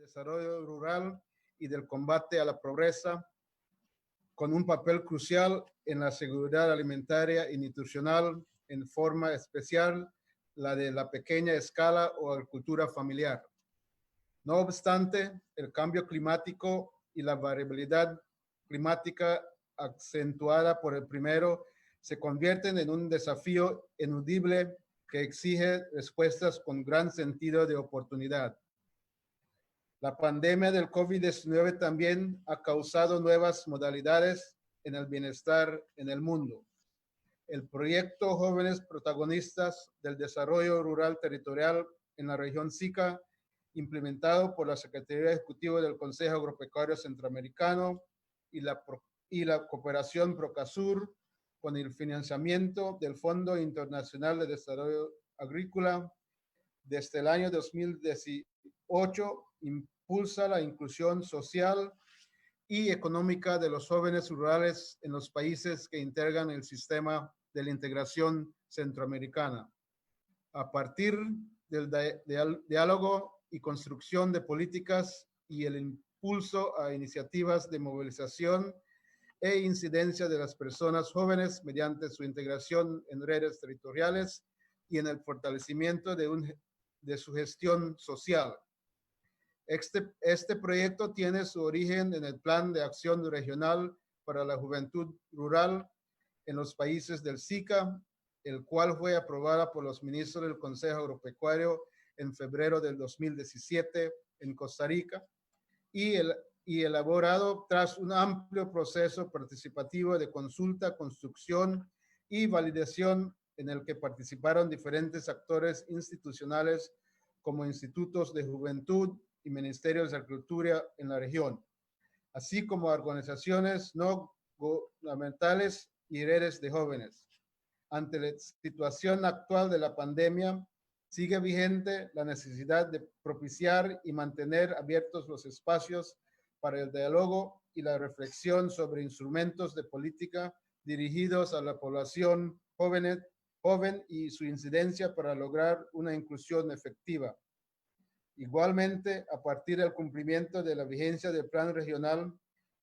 desarrollo rural y del combate a la pobreza, con un papel crucial en la seguridad alimentaria y nutricional, en forma especial la de la pequeña escala o agricultura familiar. No obstante, el cambio climático y la variabilidad climática acentuada por el primero se convierten en un desafío ineludible que exige respuestas con gran sentido de oportunidad. La pandemia del COVID-19 también ha causado nuevas modalidades en el bienestar en el mundo. El proyecto Jóvenes Protagonistas del Desarrollo Rural Territorial en la región SICA, implementado por la Secretaría Ejecutiva del Consejo Agropecuario Centroamericano y la cooperación Procasur, con el financiamiento del Fondo Internacional de Desarrollo Agrícola, desde el año 2018, impulsa la inclusión social y económica de los jóvenes rurales en los países que integran el sistema de la integración centroamericana. A partir del diálogo y construcción de políticas y el impulso a iniciativas de movilización e incidencia de las personas jóvenes mediante su integración en redes territoriales y en el fortalecimiento de su gestión social. Este proyecto tiene su origen en el Plan de Acción Regional para la Juventud Rural en los países del SICA, el cual fue aprobada por los ministros del Consejo Agropecuario en febrero del 2017 en Costa Rica y elaborado tras un amplio proceso participativo de consulta, construcción y validación en el que participaron diferentes actores institucionales como institutos de juventud y ministerios de agricultura en la región, así como organizaciones no gubernamentales y redes de jóvenes. Ante la situación actual de la pandemia, sigue vigente la necesidad de propiciar y mantener abiertos los espacios para el diálogo y la reflexión sobre instrumentos de política dirigidos a la población joven y su incidencia para lograr una inclusión efectiva. Igualmente, a partir del cumplimiento de la vigencia del Plan Regional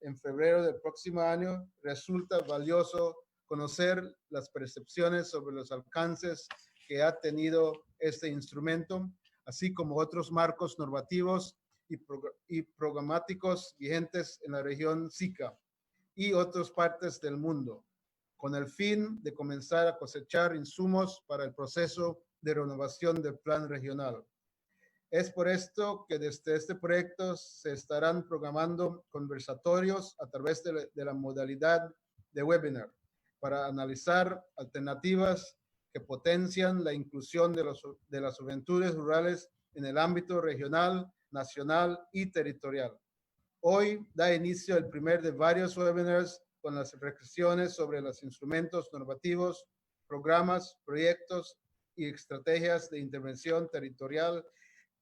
en febrero del próximo año, resulta valioso conocer las percepciones sobre los alcances que ha tenido este instrumento, así como otros marcos normativos y programáticos vigentes en la región SICA y otras partes del mundo, con el fin de comenzar a cosechar insumos para el proceso de renovación del plan regional. Es por esto que desde este proyecto se estarán programando conversatorios a través de la modalidad de webinar para analizar alternativas que potencian la inclusión de las juventudes rurales en el ámbito regional, nacional y territorial. Hoy da inicio el primer de varios webinars con las reflexiones sobre los instrumentos normativos, programas, proyectos y estrategias de intervención territorial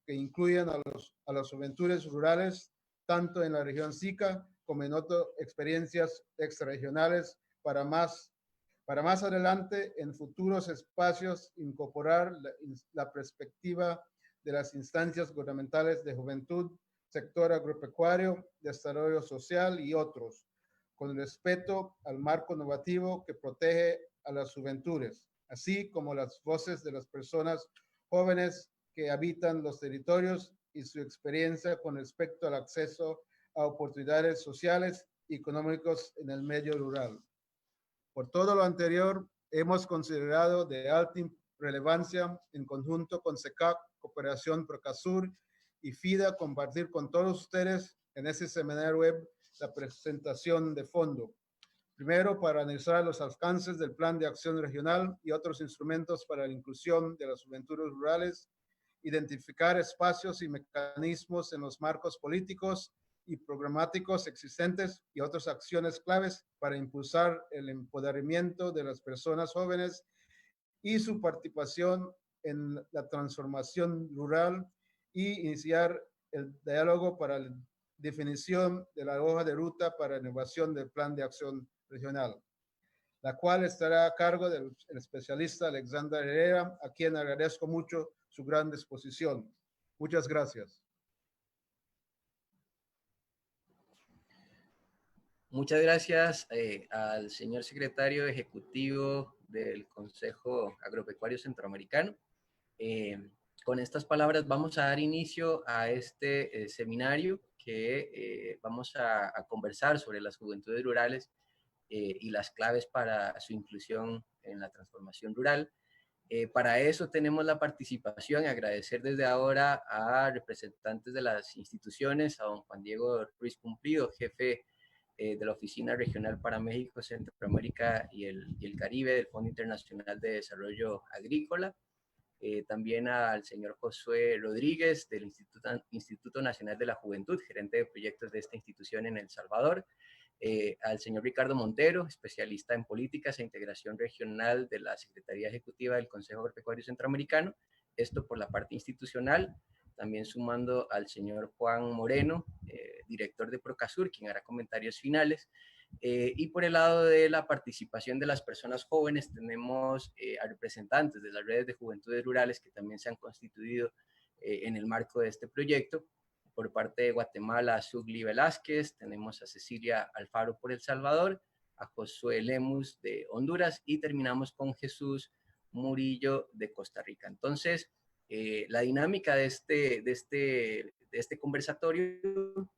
que incluyen a las juventudes rurales, tanto en la región SICA como en otras experiencias extrarregionales, para más adelante en futuros espacios incorporar la perspectiva de las instancias gubernamentales de juventud, sector agropecuario, desarrollo social y otros, con respeto al marco normativo que protege a las juventudes, así como las voces de las personas jóvenes que habitan los territorios y su experiencia con respecto al acceso a oportunidades sociales y económicos en el medio rural. Por todo lo anterior, hemos considerado de alta relevancia, en conjunto con SECAC, Cooperación Procasur y FIDA, compartir con todos ustedes en este seminario web la presentación de fondo. Primero, para analizar los alcances del Plan de Acción Regional y otros instrumentos para la inclusión de las juventudes rurales, identificar espacios y mecanismos en los marcos políticos y programáticos existentes y otras acciones claves para impulsar el empoderamiento de las personas jóvenes y su participación en la transformación rural y iniciar el diálogo para la definición de la hoja de ruta para la innovación del Plan de Acción Regional, la cual estará a cargo del especialista Alexander Herrera, a quien agradezco mucho su gran disposición. Muchas gracias. Muchas gracias al señor secretario ejecutivo del Consejo Agropecuario Centroamericano. Eh, con estas palabras vamos a dar inicio a este seminario que vamos a conversar sobre las juventudes rurales y las claves para su inclusión en la transformación rural. Para eso tenemos la participación y agradecer desde ahora a representantes de las instituciones, a don Juan Diego Ruiz Cumplido, jefe de la Oficina Regional para México, Centroamérica y el Caribe del Fondo Internacional de Desarrollo Agrícola, también al señor Josué Rodríguez del Instituto Nacional de la Juventud, gerente de proyectos de esta institución en El Salvador, al señor Ricardo Montero, especialista en políticas e integración regional de la Secretaría Ejecutiva del Consejo Agropecuario Centroamericano, esto por la parte institucional, también sumando al señor Juan Moreno, director de Procasur, quien hará comentarios finales. Y por el lado de la participación de las personas jóvenes, tenemos a representantes de las redes de juventudes rurales que también se han constituido en el marco de este proyecto. Por parte de Guatemala, a Sugli Velázquez, tenemos a Cecilia Alfaro por El Salvador, a Josué Lemus de Honduras y terminamos con Jesús Murillo de Costa Rica. Entonces, la dinámica de este conversatorio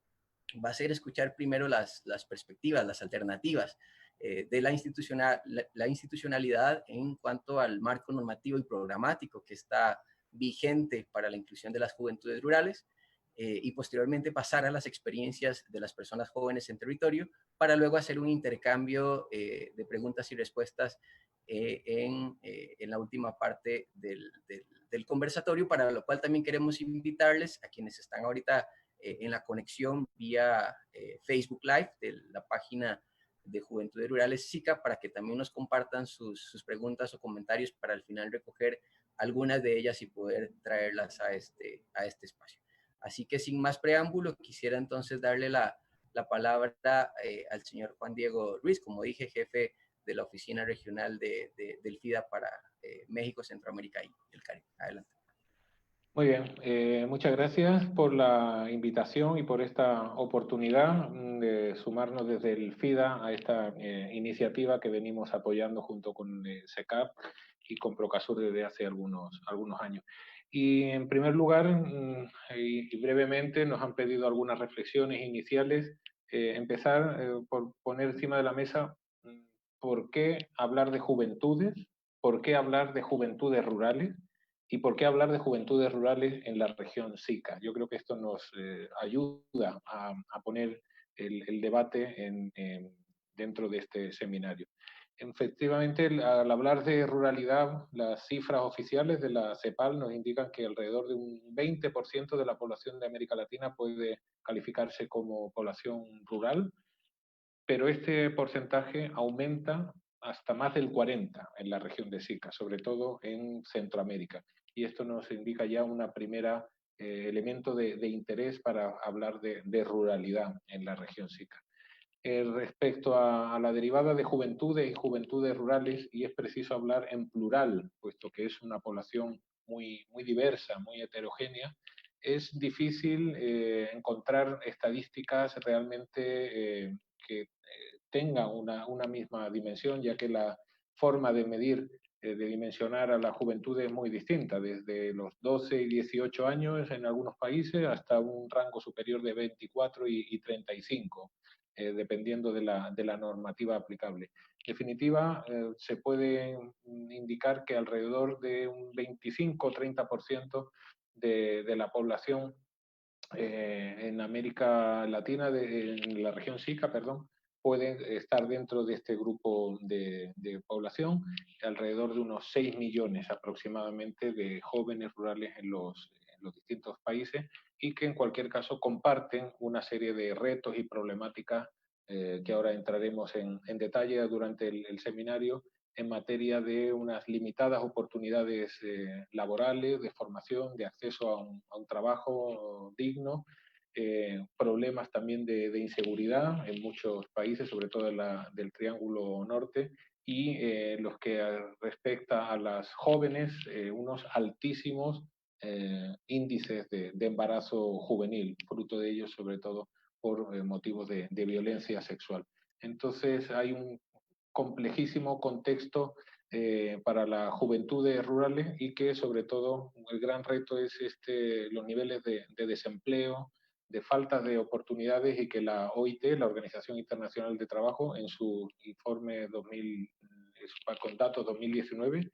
va a ser escuchar primero las perspectivas, las alternativas de la institucionalidad en cuanto al marco normativo y programático que está vigente para la inclusión de las juventudes rurales y posteriormente pasar a las experiencias de las personas jóvenes en territorio para luego hacer un intercambio de preguntas y respuestas en la última parte del conversatorio, para lo cual también queremos invitarles a quienes están ahorita en la conexión vía Facebook Live de la página de Juventudes Rurales SICA para que también nos compartan sus preguntas o comentarios para al final recoger algunas de ellas y poder traerlas a este espacio. Así que sin más preámbulo, quisiera entonces darle la palabra al señor Juan Diego Ruiz, como dije, jefe de la Oficina Regional del FIDA para México, Centroamérica y el Caribe. Adelante. Muy bien, muchas gracias por la invitación y por esta oportunidad de sumarnos desde el FIDA a esta iniciativa que venimos apoyando junto con SECAP y con Procasur desde hace algunos años. Y en primer lugar, y brevemente, nos han pedido algunas reflexiones iniciales. Empezar por poner encima de la mesa por qué hablar de juventudes, por qué hablar de juventudes rurales, ¿y por qué hablar de juventudes rurales en la región SICA? Yo creo que esto nos ayuda a poner el debate dentro de este seminario. Efectivamente, al hablar de ruralidad, las cifras oficiales de la CEPAL nos indican que alrededor de un 20% de la población de América Latina puede calificarse como población rural, pero este porcentaje aumenta hasta más del 40% en la región de SICA, sobre todo en Centroamérica. Y esto nos indica ya una primera elemento de interés para hablar de ruralidad en la región SICA. Respecto a la derivada de juventudes y juventudes rurales, y es preciso hablar en plural, puesto que es una población muy diversa, muy heterogénea, es difícil encontrar estadísticas realmente que tengan una misma dimensión, ya que la forma de medir, de dimensionar a la juventud es muy distinta, desde los 12 y 18 años en algunos países hasta un rango superior de 24 y 35. Dependiendo de la normativa aplicable. En definitiva, se puede indicar que alrededor de un 25 o 30% de la población en América Latina, en la región SICA, perdón, pueden estar dentro de este grupo de población, alrededor de unos 6 millones aproximadamente de jóvenes rurales en los distintos países, y que en cualquier caso comparten una serie de retos y problemáticas que ahora entraremos en detalle durante el seminario, en materia de unas limitadas oportunidades laborales, de formación, de acceso a un trabajo digno, problemas también de inseguridad en muchos países, sobre todo del Triángulo Norte, y los que respecta a las jóvenes, unos altísimos índices de embarazo juvenil, fruto de ellos sobre todo por motivos de violencia sexual. Entonces hay un complejísimo contexto para las juventudes rurales y que sobre todo el gran reto es los niveles de desempleo, de falta de oportunidades, y que la OIT, la Organización Internacional de Trabajo, en su informe con datos 2019,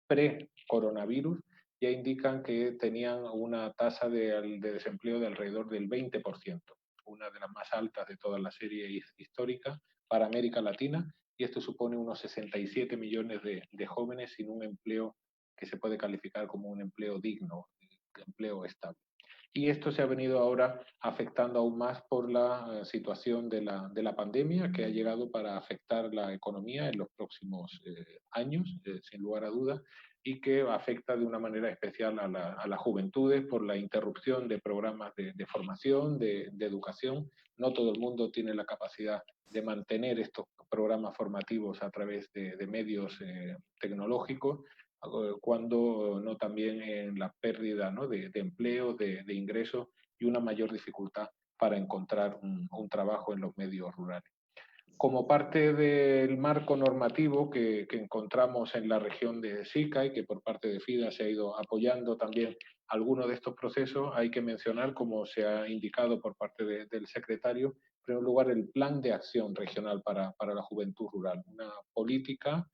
pre-coronavirus, ya indican que tenían una tasa de desempleo de alrededor del 20%, una de las más altas de toda la serie histórica para América Latina, y esto supone unos 67 millones de jóvenes sin un empleo que se puede calificar como un empleo digno, empleo estable. Y esto se ha venido ahora afectando aún más por la situación de la pandemia, que ha llegado para afectar la economía en los próximos años, sin lugar a dudas, y que afecta de una manera especial a las juventudes por la interrupción de programas de formación, de educación. No todo el mundo tiene la capacidad de mantener estos programas formativos a través de medios tecnológicos, cuando no también en la pérdida, ¿no?, de empleo, de ingresos, y una mayor dificultad para encontrar un trabajo en los medios rurales. Como parte del marco normativo que encontramos en la región de SICA y que por parte de FIDA se ha ido apoyando también algunos de estos procesos, hay que mencionar, como se ha indicado por parte del secretario, en primer lugar el Plan de Acción Regional para la Juventud Rural, una política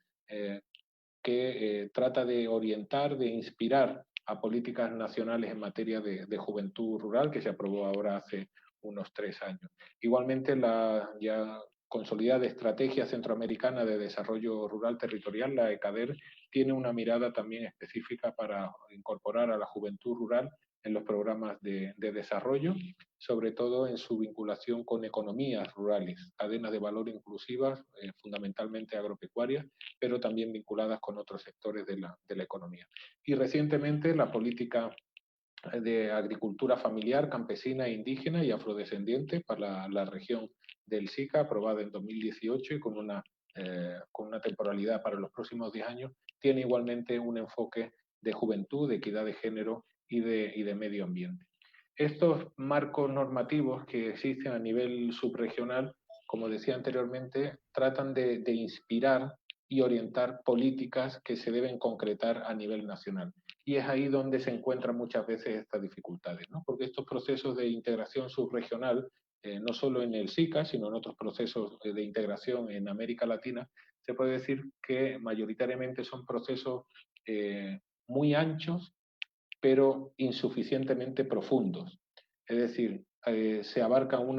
que trata de orientar, de inspirar a políticas nacionales en materia de juventud rural, que se aprobó ahora hace unos 3 años. Igualmente, la ya consolidada Estrategia Centroamericana de Desarrollo Rural Territorial, la ECADER, tiene una mirada también específica para incorporar a la juventud rural en los programas de desarrollo, sobre todo en su vinculación con economías rurales, cadenas de valor inclusivas, fundamentalmente agropecuarias, pero también vinculadas con otros sectores de la economía. Y recientemente la política de agricultura familiar, campesina, indígena y afrodescendiente para la región del SICA, aprobada en 2018 y con una temporalidad para los próximos 10 años, tiene igualmente un enfoque de juventud, de equidad de género y de medio ambiente. Estos marcos normativos que existen a nivel subregional, como decía anteriormente, tratan de inspirar y orientar políticas que se deben concretar a nivel nacional. Y es ahí donde se encuentran muchas veces estas dificultades, ¿no? Porque estos procesos de integración subregional, no solo en el SICA, sino en otros procesos de integración en América Latina, se puede decir que mayoritariamente son procesos muy anchos, pero insuficientemente profundos. Es decir, se abarca un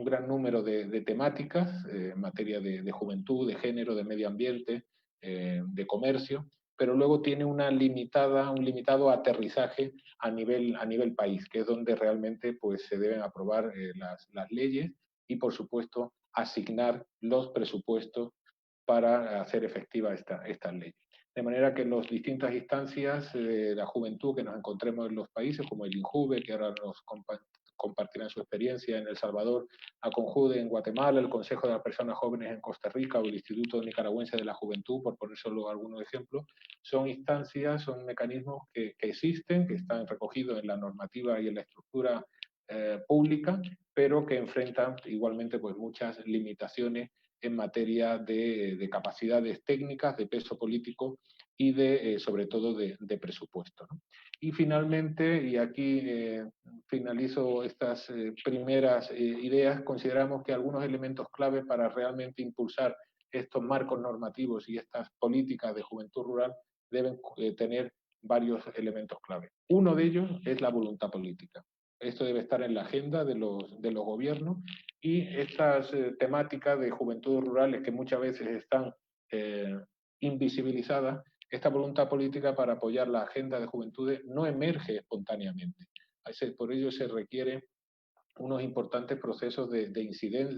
gran número de temáticas en materia de juventud, de género, de medio ambiente, de comercio, pero luego tiene un limitado aterrizaje a nivel país, que es donde realmente pues, se deben aprobar las leyes y, por supuesto, asignar los presupuestos para hacer efectiva estas leyes. De manera que en las distintas instancias de la juventud que nos encontremos en los países, como el INJUVE, que ahora nos compartirán su experiencia en El Salvador, a CONJUDE en Guatemala, el Consejo de las Personas Jóvenes en Costa Rica o el Instituto Nicaragüense de la Juventud, por poner solo algunos ejemplos, son instancias, son mecanismos que existen, que están recogidos en la normativa y en la estructura pública, pero que enfrentan igualmente pues, muchas limitaciones en materia de capacidades técnicas, de peso político y sobre todo de presupuesto, ¿no? Y finalmente, y aquí finalizo estas primeras ideas, consideramos que algunos elementos clave para realmente impulsar estos marcos normativos y estas políticas de juventud rural deben tener varios elementos clave. Uno de ellos es la voluntad política. Esto debe estar en la agenda de los gobiernos, y estas temáticas de juventudes rurales que muchas veces están invisibilizadas, esta voluntad política para apoyar la agenda de juventudes no emerge espontáneamente. Por ello se requieren unos importantes procesos de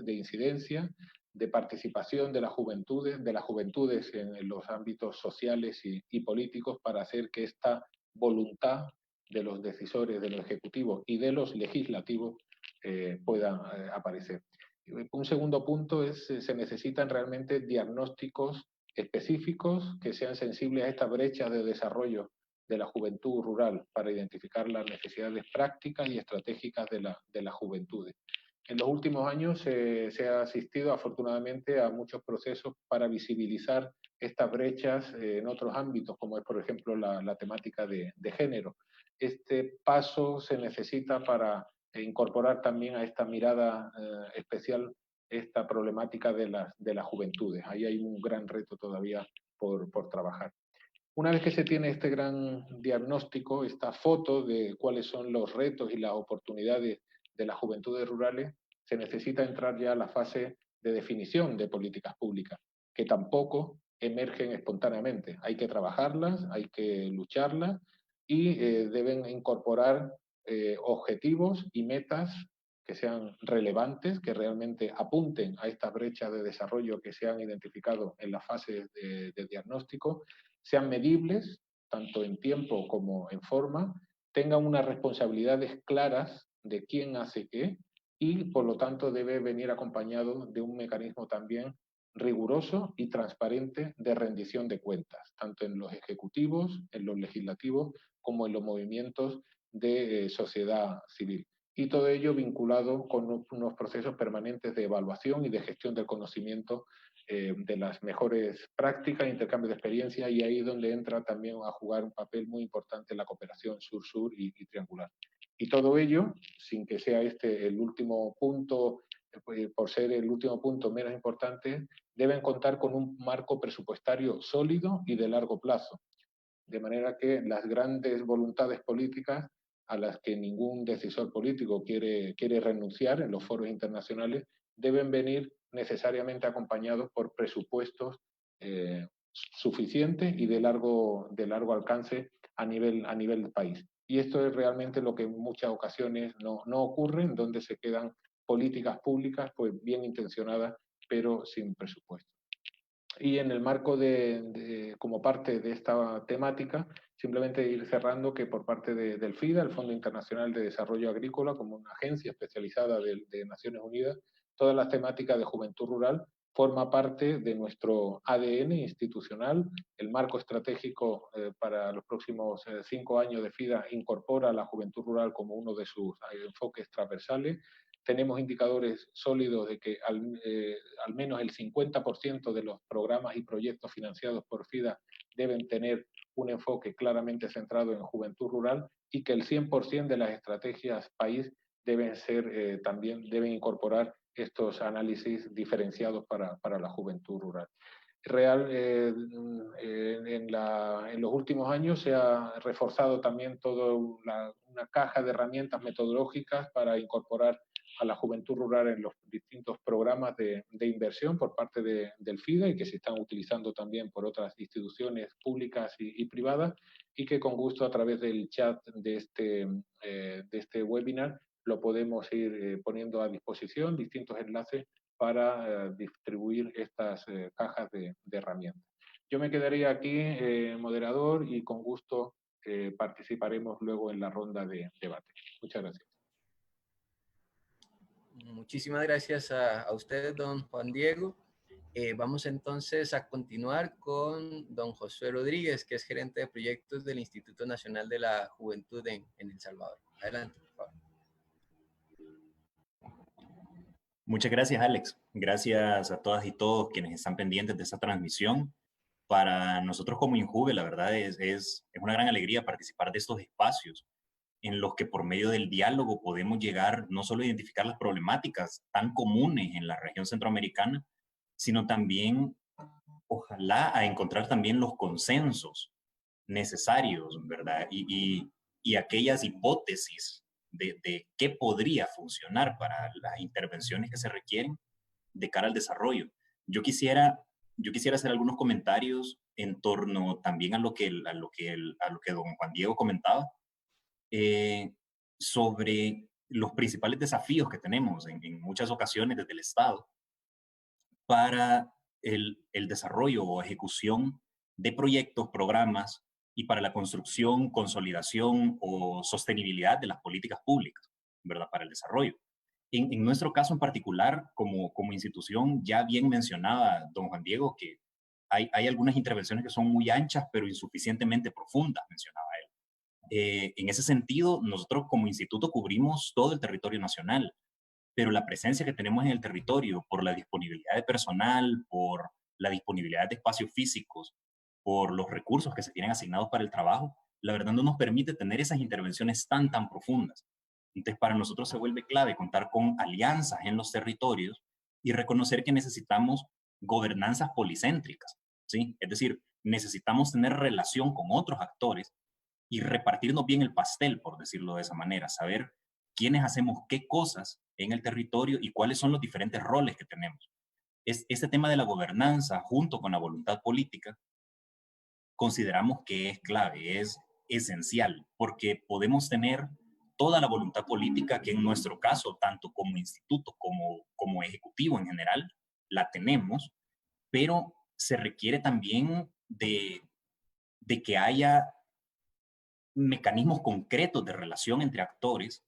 incidencia, de participación de las juventudes en los ámbitos sociales y políticos, para hacer que esta voluntad de los decisores, de los ejecutivos y de los legislativos puedan aparecer. Un segundo punto es que se necesitan realmente diagnósticos específicos que sean sensibles a esta brecha de desarrollo de la juventud rural, para identificar las necesidades prácticas y estratégicas de las juventudes. En los últimos años se ha asistido afortunadamente a muchos procesos para visibilizar estas brechas en otros ámbitos, como es por ejemplo la temática de género. Este paso se necesita para incorporar también a esta mirada especial esta problemática de las juventudes. Ahí hay un gran reto todavía por trabajar. Una vez que se tiene este gran diagnóstico, esta foto de cuáles son los retos y las oportunidades de las juventudes rurales, se necesita entrar ya a la fase de definición de políticas públicas, que tampoco emergen espontáneamente. Hay que trabajarlas, hay que lucharlas y deben incorporar objetivos y metas que sean relevantes, que realmente apunten a estas brechas de desarrollo que se han identificado en la fase de diagnóstico, sean medibles, tanto en tiempo como en forma, tengan unas responsabilidades claras de quién hace qué y, por lo tanto, debe venir acompañado de un mecanismo también riguroso y transparente de rendición de cuentas, tanto en los ejecutivos, en los legislativos, como en los movimientos de sociedad civil. Y todo ello vinculado con unos procesos permanentes de evaluación y de gestión del conocimiento de las mejores prácticas, intercambio de experiencia, y ahí es donde entra también a jugar un papel muy importante la cooperación sur-sur y triangular. Y todo ello, sin que sea este el último punto, por ser el último punto menos importante, deben contar con un marco presupuestario sólido y de largo plazo, de manera que las grandes voluntades políticas a las que ningún decisor político quiere renunciar en los foros internacionales deben venir necesariamente acompañados por presupuestos suficientes y de largo alcance a nivel del país. Y esto es realmente lo que en muchas ocasiones no ocurre, en donde se quedan políticas públicas pues bien intencionadas, pero sin presupuesto. Y en el marco como parte de esta temática, simplemente ir cerrando que por parte del FIDA, el Fondo Internacional de Desarrollo Agrícola, como una agencia especializada de Naciones Unidas, todas las temáticas de juventud rural forma parte de nuestro ADN institucional. El marco estratégico para los próximos 5 años de FIDA incorpora a la juventud rural como uno de sus enfoques transversales. Tenemos indicadores sólidos de que al menos el 50% de los programas y proyectos financiados por FIDA deben tener un enfoque claramente centrado en juventud rural y que el 100% de las estrategias país deben incorporar estos análisis diferenciados para la juventud rural. En los últimos años se ha reforzado también toda una caja de herramientas metodológicas para incorporar a la juventud rural en los distintos programas de inversión por parte del FIDA y que se están utilizando también por otras instituciones públicas y privadas, y que con gusto a través del chat de este webinar lo podemos ir poniendo a disposición, distintos enlaces para distribuir estas cajas de herramientas. Yo me quedaría aquí, moderador, y con gusto participaremos luego en la ronda de debate. Muchas gracias. Muchísimas gracias a usted, don Juan Diego. Vamos entonces a continuar con don Josué Rodríguez, que es gerente de proyectos del Instituto Nacional de la Juventud en El Salvador. Adelante, por favor. Muchas gracias, Alex. Gracias a todas y todos quienes están pendientes de esta transmisión. Para nosotros como INJUVE, la verdad es una gran alegría participar de estos espacios en los que por medio del diálogo podemos llegar no solo a identificar las problemáticas tan comunes en la región centroamericana, sino también, ojalá, a encontrar también los consensos necesarios, ¿verdad? Y aquellas hipótesis de qué podría funcionar para las intervenciones que se requieren de cara al desarrollo. Yo quisiera hacer algunos comentarios en torno también a lo que don Juan Diego comentaba, sobre los principales desafíos que tenemos en muchas ocasiones desde el Estado para el desarrollo o ejecución de proyectos, programas y para la construcción, consolidación o sostenibilidad de las políticas públicas, ¿verdad? Para el desarrollo. En nuestro caso en particular, como institución, ya bien mencionaba don Juan Diego que hay algunas intervenciones que son muy anchas pero insuficientemente profundas, mencionaba él. En ese sentido, nosotros como instituto cubrimos todo el territorio nacional, pero la presencia que tenemos en el territorio por la disponibilidad de personal, por la disponibilidad de espacios físicos, por los recursos que se tienen asignados para el trabajo, la verdad no nos permite tener esas intervenciones tan profundas. Entonces, para nosotros se vuelve clave contar con alianzas en los territorios y reconocer que necesitamos gobernanzas policéntricas, ¿sí? Es decir, necesitamos tener relación con otros actores y repartirnos bien el pastel, por decirlo de esa manera, saber quiénes hacemos qué cosas en el territorio y cuáles son los diferentes roles que tenemos. Este tema de la gobernanza, junto con la voluntad política, consideramos que es clave, es esencial, porque podemos tener toda la voluntad política que en nuestro caso, tanto como instituto como ejecutivo en general, la tenemos, pero se requiere también de que haya mecanismos concretos de relación entre actores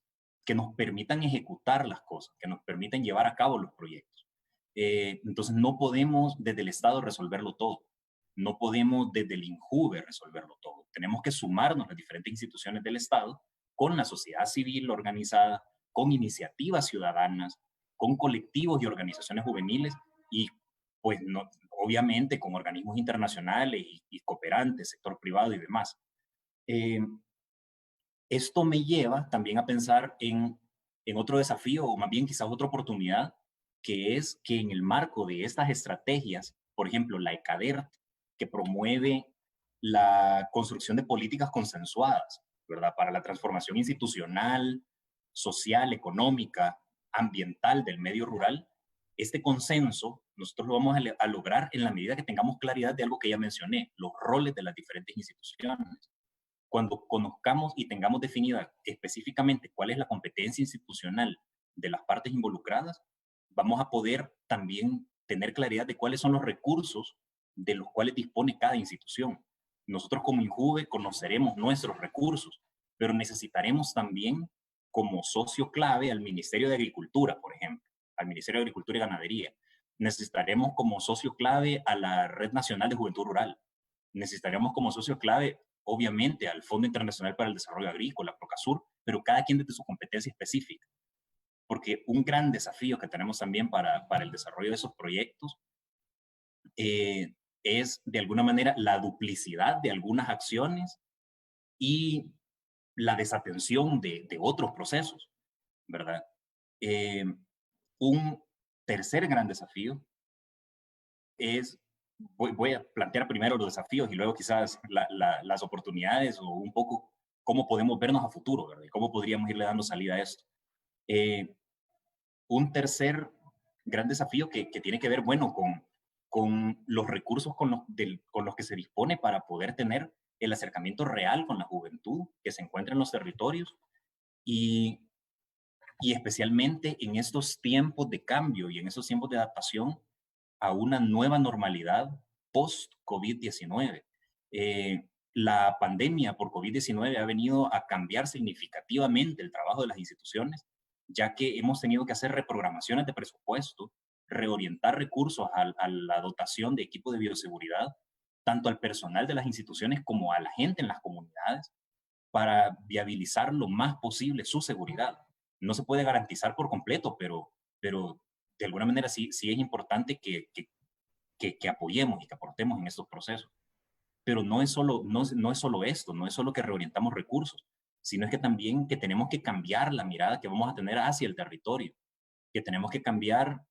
que nos permitan ejecutar las cosas, que nos permitan llevar a cabo los proyectos. Entonces no podemos desde el Estado resolverlo todo, no podemos desde el INJUVE resolverlo todo. Tenemos que sumarnos las diferentes instituciones del Estado con la sociedad civil organizada, con iniciativas ciudadanas, con colectivos y organizaciones juveniles y pues no, obviamente con organismos internacionales y cooperantes, sector privado y demás. Esto me lleva también a pensar en otro desafío, o más bien quizás otra oportunidad, que es que en el marco de estas estrategias, por ejemplo, la ECADERT, que promueve la construcción de políticas consensuadas, ¿verdad? Para la transformación institucional, social, económica, ambiental del medio rural, este consenso nosotros lo vamos a lograr en la medida que tengamos claridad de algo que ya mencioné, los roles de las diferentes instituciones. Cuando conozcamos y tengamos definida específicamente cuál es la competencia institucional de las partes involucradas, vamos a poder también tener claridad de cuáles son los recursos de los cuales dispone cada institución. Nosotros como INJUVE conoceremos nuestros recursos, pero necesitaremos también como socio clave al Ministerio de Agricultura, por ejemplo, al Ministerio de Agricultura y Ganadería. Necesitaremos como socio clave a la Red Nacional de Juventud Rural. Necesitaremos como socio clave obviamente al Fondo Internacional para el Desarrollo Agrícola, Procasur, pero cada quien desde su competencia específica. Porque un gran desafío que tenemos también para el desarrollo de esos proyectos es, de alguna manera, la duplicidad de algunas acciones y la desatención de otros procesos, ¿verdad? Un tercer gran desafío es, voy a plantear primero los desafíos y luego quizás las oportunidades o un poco cómo podemos vernos a futuro, ¿verdad? Y cómo podríamos irle dando salida a esto. Un tercer gran desafío que tiene que ver, bueno, con los recursos con los que se dispone para poder tener el acercamiento real con la juventud que se encuentra en los territorios y especialmente en estos tiempos de cambio y en estos tiempos de adaptación a una nueva normalidad post-COVID-19. La pandemia por COVID-19 ha venido a cambiar significativamente el trabajo de las instituciones, ya que hemos tenido que hacer reprogramaciones de presupuesto, reorientar recursos a la dotación de equipos de bioseguridad, tanto al personal de las instituciones como a la gente en las comunidades, para viabilizar lo más posible su seguridad. No se puede garantizar por completo, pero de alguna manera sí es importante que apoyemos y que aportemos en estos procesos. Pero no es solo esto, no es solo que reorientamos recursos, sino es que también que tenemos que cambiar la mirada que vamos a tener hacia el territorio, que tenemos que cambiar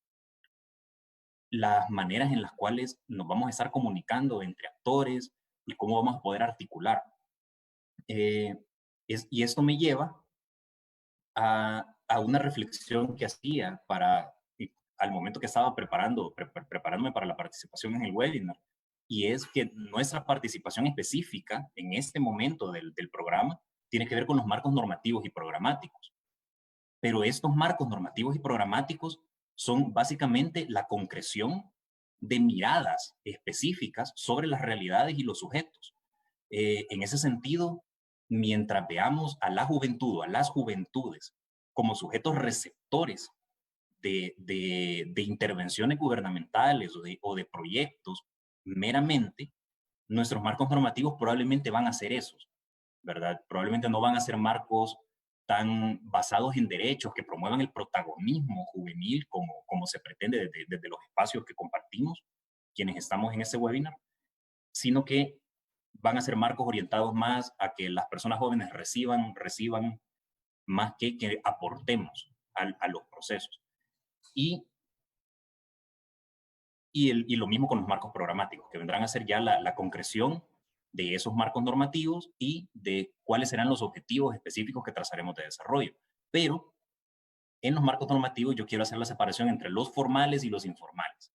las maneras en las cuales nos vamos a estar comunicando entre actores y cómo vamos a poder articular. Y esto me lleva a una reflexión que hacía al momento que estaba preparándome para la participación en el webinar, y es que nuestra participación específica en este momento del programa tiene que ver con los marcos normativos y programáticos. Pero estos marcos normativos y programáticos son básicamente la concreción de miradas específicas sobre las realidades y los sujetos. En ese sentido, mientras veamos a la juventud o a las juventudes como sujetos receptores de intervenciones gubernamentales o de proyectos meramente, nuestros marcos normativos probablemente van a ser esos, ¿verdad? Probablemente no van a ser marcos tan basados en derechos, que promuevan el protagonismo juvenil como se pretende desde los espacios que compartimos, quienes estamos en este webinar, sino que van a ser marcos orientados más a que las personas jóvenes reciban más que aportemos a los procesos. Y lo mismo con los marcos programáticos, que vendrán a ser ya la concreción de esos marcos normativos y de cuáles serán los objetivos específicos que trazaremos de desarrollo. Pero en los marcos normativos yo quiero hacer la separación entre los formales y los informales.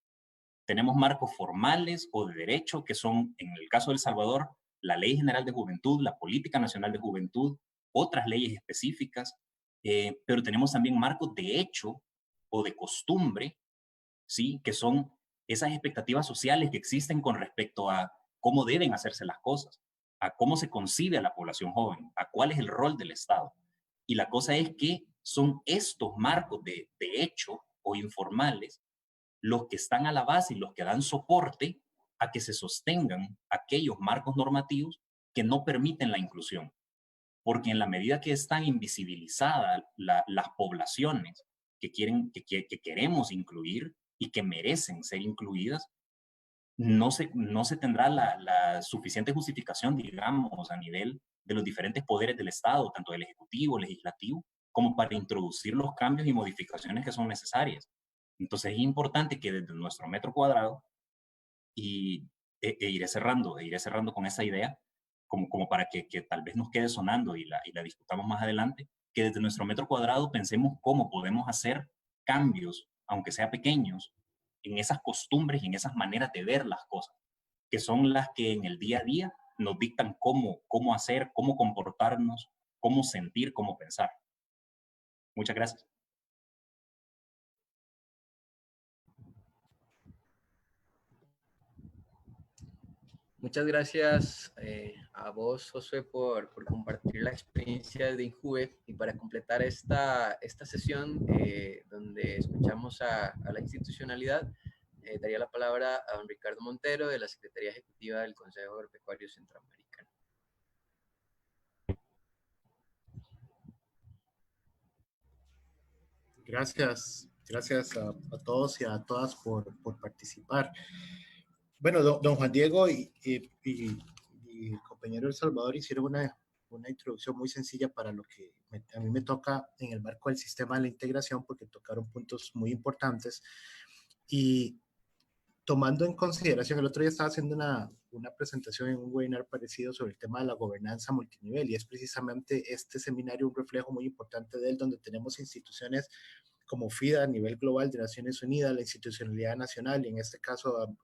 Tenemos marcos formales o de derecho, que son, en el caso de El Salvador, la Ley General de Juventud, la Política Nacional de Juventud, otras leyes específicas, pero tenemos también marcos de hecho o de costumbre, ¿sí? Que son esas expectativas sociales que existen con respecto a cómo deben hacerse las cosas, a cómo se concibe a la población joven, a cuál es el rol del Estado. Y la cosa es que son estos marcos de hecho o informales los que están a la base y los que dan soporte a que se sostengan aquellos marcos normativos que no permiten la inclusión. Porque en la medida que están invisibilizadas las poblaciones que queremos incluir y que merecen ser incluidas, no se tendrá la suficiente justificación, digamos, a nivel de los diferentes poderes del Estado, tanto del Ejecutivo, Legislativo, como para introducir los cambios y modificaciones que son necesarias. Entonces es importante que desde nuestro metro cuadrado, iré cerrando con esa idea, como para que tal vez nos quede sonando y la discutamos más adelante, que desde nuestro metro cuadrado pensemos cómo podemos hacer cambios, aunque sea pequeños, en esas costumbres y en esas maneras de ver las cosas, que son las que en el día a día nos dictan cómo hacer, cómo comportarnos, cómo sentir, cómo pensar. Muchas gracias. Muchas gracias a vos, Josué, por compartir la experiencia de INJUVE, y para completar esta sesión donde escuchamos a la institucionalidad, daría la palabra a don Ricardo Montero, de la Secretaría Ejecutiva del Consejo Agropecuario Centroamericano. Gracias a todos y a todas por participar. Bueno, don Juan Diego y el compañero El Salvador hicieron una introducción muy sencilla para lo que a mí me toca en el marco del sistema de la integración, porque tocaron puntos muy importantes. Y tomando en consideración, el otro día estaba haciendo una presentación en un webinar parecido sobre el tema de la gobernanza multinivel, y es precisamente este seminario un reflejo muy importante de él, donde tenemos instituciones como FIDA a nivel global de Naciones Unidas, la institucionalidad nacional, y en este caso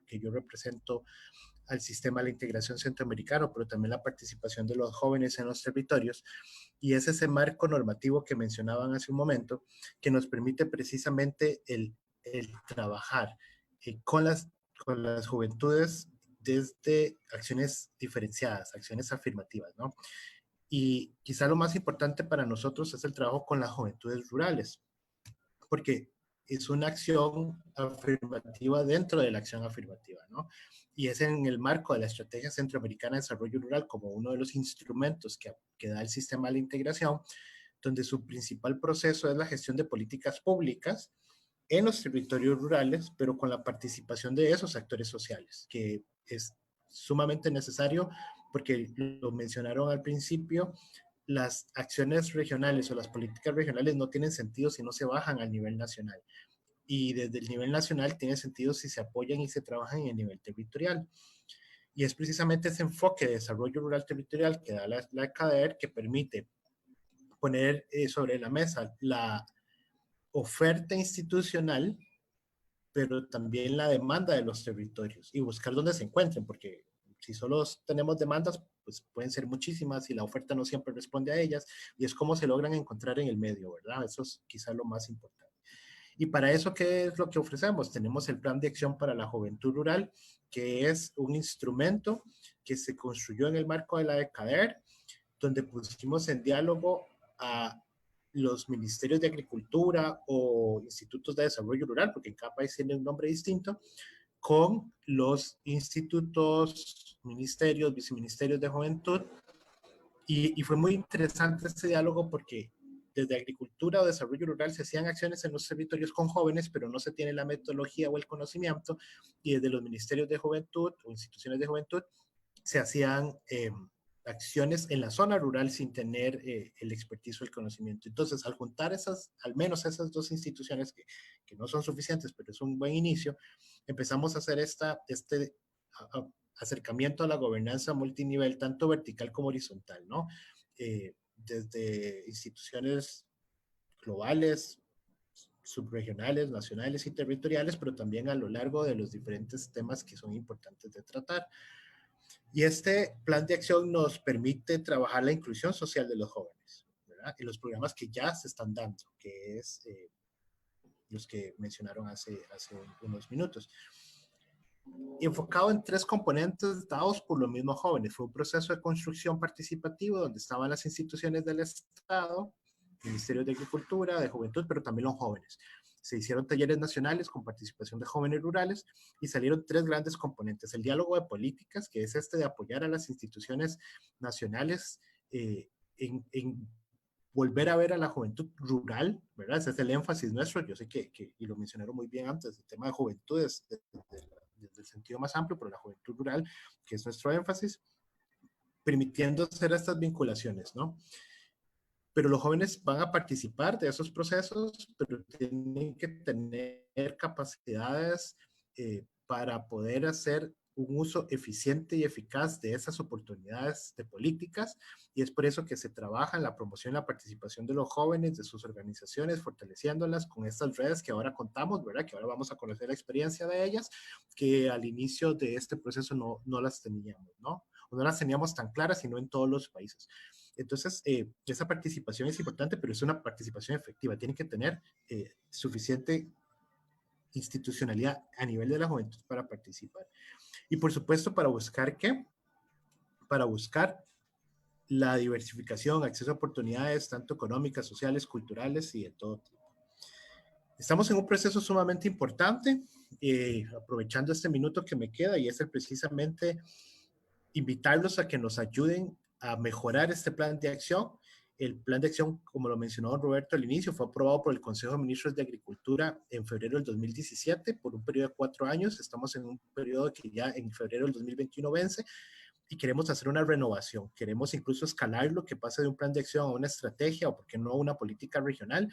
que yo represento al sistema de la integración centroamericano, pero también la participación de los jóvenes en los territorios, y es ese marco normativo que mencionaban hace un momento, que nos permite precisamente el trabajar con las juventudes desde acciones diferenciadas, acciones afirmativas, ¿no? Y quizá lo más importante para nosotros es el trabajo con las juventudes rurales, porque es una acción afirmativa dentro de la acción afirmativa, ¿no? Y es en el marco de la Estrategia Centroamericana de Desarrollo Rural como uno de los instrumentos que da el sistema de la integración, donde su principal proceso es la gestión de políticas públicas en los territorios rurales, pero con la participación de esos actores sociales, que es sumamente necesario porque lo mencionaron al principio, las acciones regionales o las políticas regionales no tienen sentido si no se bajan al nivel nacional. Y desde el nivel nacional tiene sentido si se apoyan y se trabajan en el nivel territorial. Y es precisamente ese enfoque de desarrollo rural territorial que da la CADER, que permite poner sobre la mesa la oferta institucional, pero también la demanda de los territorios y buscar dónde se encuentren, porque si solo tenemos demandas, pues pueden ser muchísimas y la oferta no siempre responde a ellas, y es cómo se logran encontrar en el medio, ¿verdad? Eso es quizá lo más importante. Y para eso, ¿qué es lo que ofrecemos? Tenemos el Plan de Acción para la Juventud Rural, que es un instrumento que se construyó en el marco de la ECADER, donde pusimos en diálogo a los ministerios de Agricultura o institutos de desarrollo rural, porque en cada país tiene un nombre distinto, con los institutos, ministerios, viceministerios de juventud, Y fue muy interesante este diálogo porque desde agricultura o desarrollo rural se hacían acciones en los territorios con jóvenes, pero no se tiene la metodología o el conocimiento, y desde los ministerios de juventud o instituciones de juventud se hacían acciones en la zona rural sin tener el expertise o el conocimiento. Entonces, al juntar al menos esas dos instituciones que no son suficientes, pero es un buen inicio, empezamos a hacer este acercamiento a la gobernanza multinivel, tanto vertical como horizontal, ¿no? Desde instituciones globales, subregionales, nacionales y territoriales, pero también a lo largo de los diferentes temas que son importantes de tratar. Y este plan de acción nos permite trabajar la inclusión social de los jóvenes, ¿verdad? En los programas que ya se están dando, que es los que mencionaron hace unos minutos. Enfocado en 3 componentes dados por los mismos jóvenes. Fue un proceso de construcción participativo donde estaban las instituciones del Estado, Ministerios de Agricultura, de Juventud, pero también los jóvenes. Se hicieron talleres nacionales con participación de jóvenes rurales y salieron 3 grandes componentes. El diálogo de políticas, que es este de apoyar a las instituciones nacionales en volver a ver a la juventud rural, ¿verdad? Ese es el énfasis nuestro. Yo sé y lo mencionaron muy bien antes, el tema de juventudes, desde el sentido más amplio, pero la juventud rural, que es nuestro énfasis, permitiendo hacer estas vinculaciones, ¿no? Pero los jóvenes van a participar de esos procesos, pero tienen que tener capacidades para poder hacer un uso eficiente y eficaz de esas oportunidades de políticas, y es por eso que se trabaja en la promoción y la participación de los jóvenes, de sus organizaciones, fortaleciéndolas con estas redes que ahora contamos, ¿verdad? Que ahora vamos a conocer la experiencia de ellas, que al inicio de este proceso no las teníamos, ¿no? O no las teníamos tan claras, sino en todos los países. Entonces, esa participación es importante, pero es una participación efectiva. Tiene que tener suficiente institucionalidad a nivel de la juventud para participar. Y por supuesto, para buscar ¿qué? Para buscar la diversificación, acceso a oportunidades, tanto económicas, sociales, culturales y de todo tipo. Estamos en un proceso sumamente importante, aprovechando este minuto que me queda, y es precisamente invitarlos a que nos ayuden a mejorar este plan de acción. El plan de acción, como lo mencionó Roberto al inicio, fue aprobado por el Consejo de Ministros de Agricultura en febrero del 2017 por un periodo de 4 años. Estamos en un periodo que ya en febrero del 2021 vence y queremos hacer una renovación. Queremos incluso escalarlo, que pase de un plan de acción a una estrategia o, por qué no, una política regional,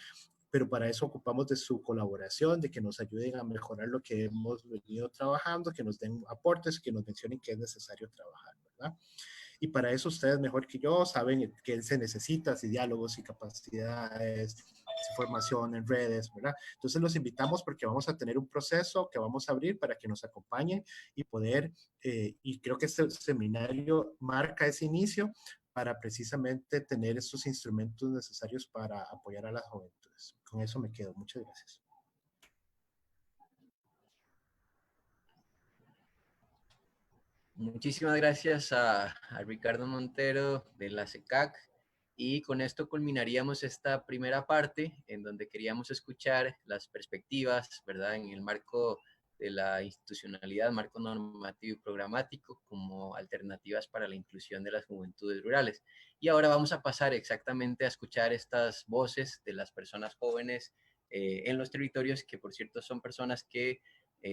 pero para eso ocupamos de su colaboración, de que nos ayuden a mejorar lo que hemos venido trabajando, que nos den aportes, que nos mencionen qué es necesario trabajar, ¿verdad? Y para eso ustedes mejor que yo saben qué se necesita, si diálogos y capacidades, si formación en redes, ¿verdad? Entonces los invitamos porque vamos a tener un proceso que vamos a abrir para que nos acompañen y poder, y creo que este seminario marca ese inicio para precisamente tener estos instrumentos necesarios para apoyar a las juventudes. Con eso me quedo. Muchas gracias. Muchísimas gracias a Ricardo Montero de la CECAC, y con esto culminaríamos esta primera parte en donde queríamos escuchar las perspectivas, ¿verdad?, en el marco de la institucionalidad, marco normativo y programático como alternativas para la inclusión de las juventudes rurales. Y ahora vamos a pasar exactamente a escuchar estas voces de las personas jóvenes en los territorios, que por cierto son personas que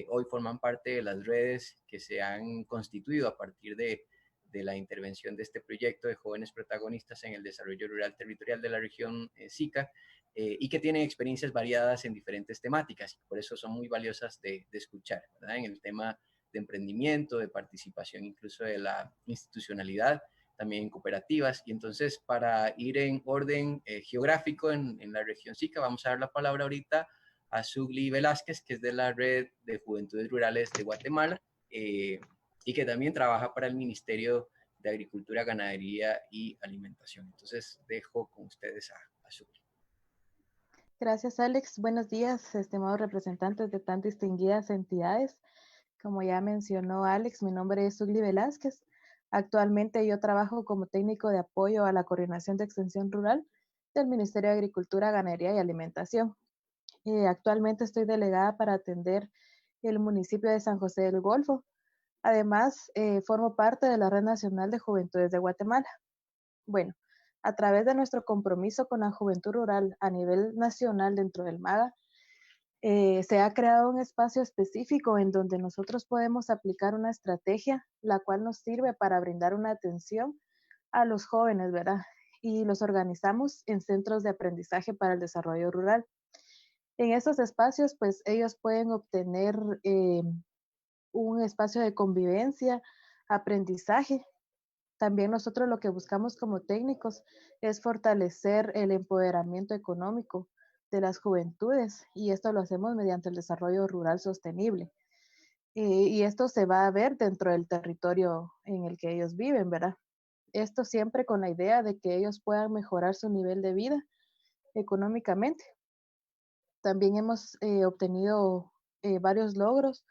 hoy forman parte de las redes que se han constituido a partir de la intervención de este proyecto de jóvenes protagonistas en el desarrollo rural territorial de la región SICA, y que tienen experiencias variadas en diferentes temáticas, por eso son muy valiosas de escuchar, ¿verdad? En el tema de emprendimiento, de participación incluso de la institucionalidad, también en cooperativas. Y entonces, para ir en orden geográfico en la región SICA, vamos a dar la palabra ahorita a Zugli Velázquez, que es de la Red de Juventudes Rurales de Guatemala, y que también trabaja para el Ministerio de Agricultura, Ganadería y Alimentación. Entonces, dejo con ustedes a Zugli. Gracias, Alex. Buenos días, estimados representantes de tan distinguidas entidades. Como ya mencionó Alex, mi nombre es Zugli Velázquez. Actualmente yo trabajo como técnico de apoyo a la Coordinación de Extensión Rural del Ministerio de Agricultura, Ganadería y Alimentación. Actualmente estoy delegada para atender el municipio de San José del Golfo. Además, formo parte de la Red Nacional de Juventudes de Guatemala. Bueno, a través de nuestro compromiso con la juventud rural a nivel nacional dentro del MAGA, se ha creado un espacio específico en donde nosotros podemos aplicar una estrategia, la cual nos sirve para brindar una atención a los jóvenes, ¿verdad? Y los organizamos en centros de aprendizaje para el desarrollo rural. En estos espacios, pues ellos pueden obtener un espacio de convivencia, aprendizaje. También nosotros lo que buscamos como técnicos es fortalecer el empoderamiento económico de las juventudes y esto lo hacemos mediante el desarrollo rural sostenible. Y esto se va a ver dentro del territorio en el que ellos viven, ¿verdad? Esto siempre con la idea de que ellos puedan mejorar su nivel de vida económicamente. También hemos obtenido varios logros.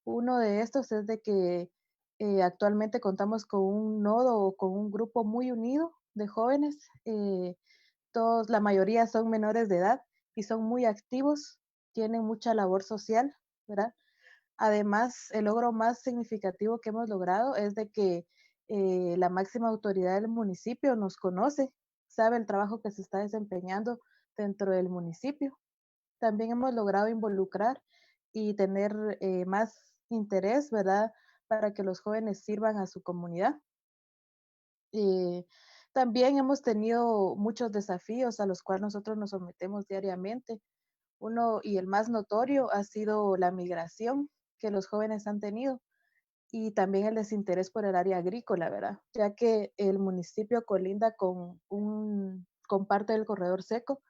Uno de estos es de que actualmente contamos con un nodo o con un grupo muy unido de jóvenes. Todos, la mayoría son menores de edad y son muy activos, tienen mucha labor social, ¿verdad? Además, el logro más significativo que hemos logrado es de que la máxima autoridad del municipio nos conoce, sabe el trabajo que se está desempeñando dentro del municipio. También hemos logrado involucrar y tener más interés, ¿verdad? Para que los jóvenes sirvan a su comunidad. También hemos tenido muchos desafíos a los cuales nosotros nos sometemos diariamente. Uno y el más notorio ha sido la migración que los jóvenes han tenido y también el desinterés por el área agrícola, ¿verdad? Ya que el municipio colinda con parte del corredor seco.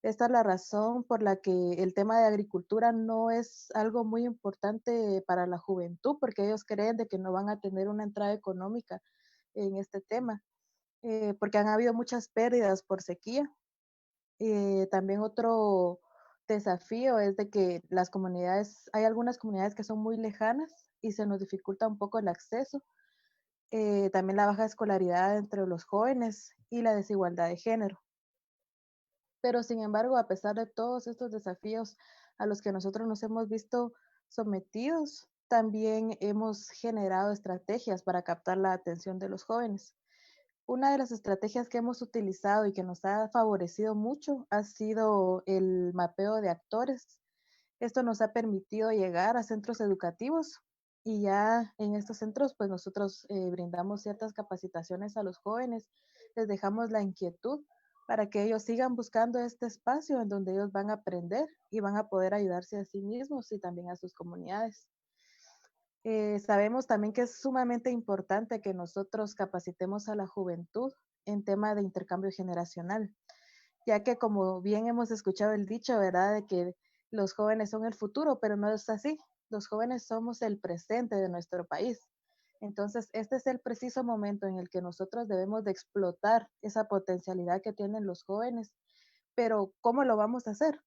Esta es la razón por la que el tema de agricultura no es algo muy importante para la juventud, porque ellos creen de que no van a tener una entrada económica en este tema, porque han habido muchas pérdidas por sequía. También otro desafío es de que las comunidades, hay algunas comunidades que son muy lejanas y se nos dificulta un poco el acceso. También la baja escolaridad entre los jóvenes y la desigualdad de género. Pero sin embargo, a pesar de todos estos desafíos a los que nosotros nos hemos visto sometidos, también hemos generado estrategias para captar la atención de los jóvenes. Una de las estrategias que hemos utilizado y que nos ha favorecido mucho ha sido el mapeo de actores. Esto nos ha permitido llegar a centros educativos y ya en estos centros pues nosotros brindamos ciertas capacitaciones a los jóvenes, les dejamos la inquietud para que ellos sigan buscando este espacio en donde ellos van a aprender y van a poder ayudarse a sí mismos y también a sus comunidades. Sabemos también que es sumamente importante que nosotros capacitemos a la juventud en tema de intercambio generacional, ya que como bien hemos escuchado el dicho, ¿verdad? De que los jóvenes son el futuro, pero no es así. Los jóvenes somos el presente de nuestro país. Entonces, este es el preciso momento en el que nosotros debemos de explotar esa potencialidad que tienen los jóvenes. Pero, ¿cómo lo vamos a hacer?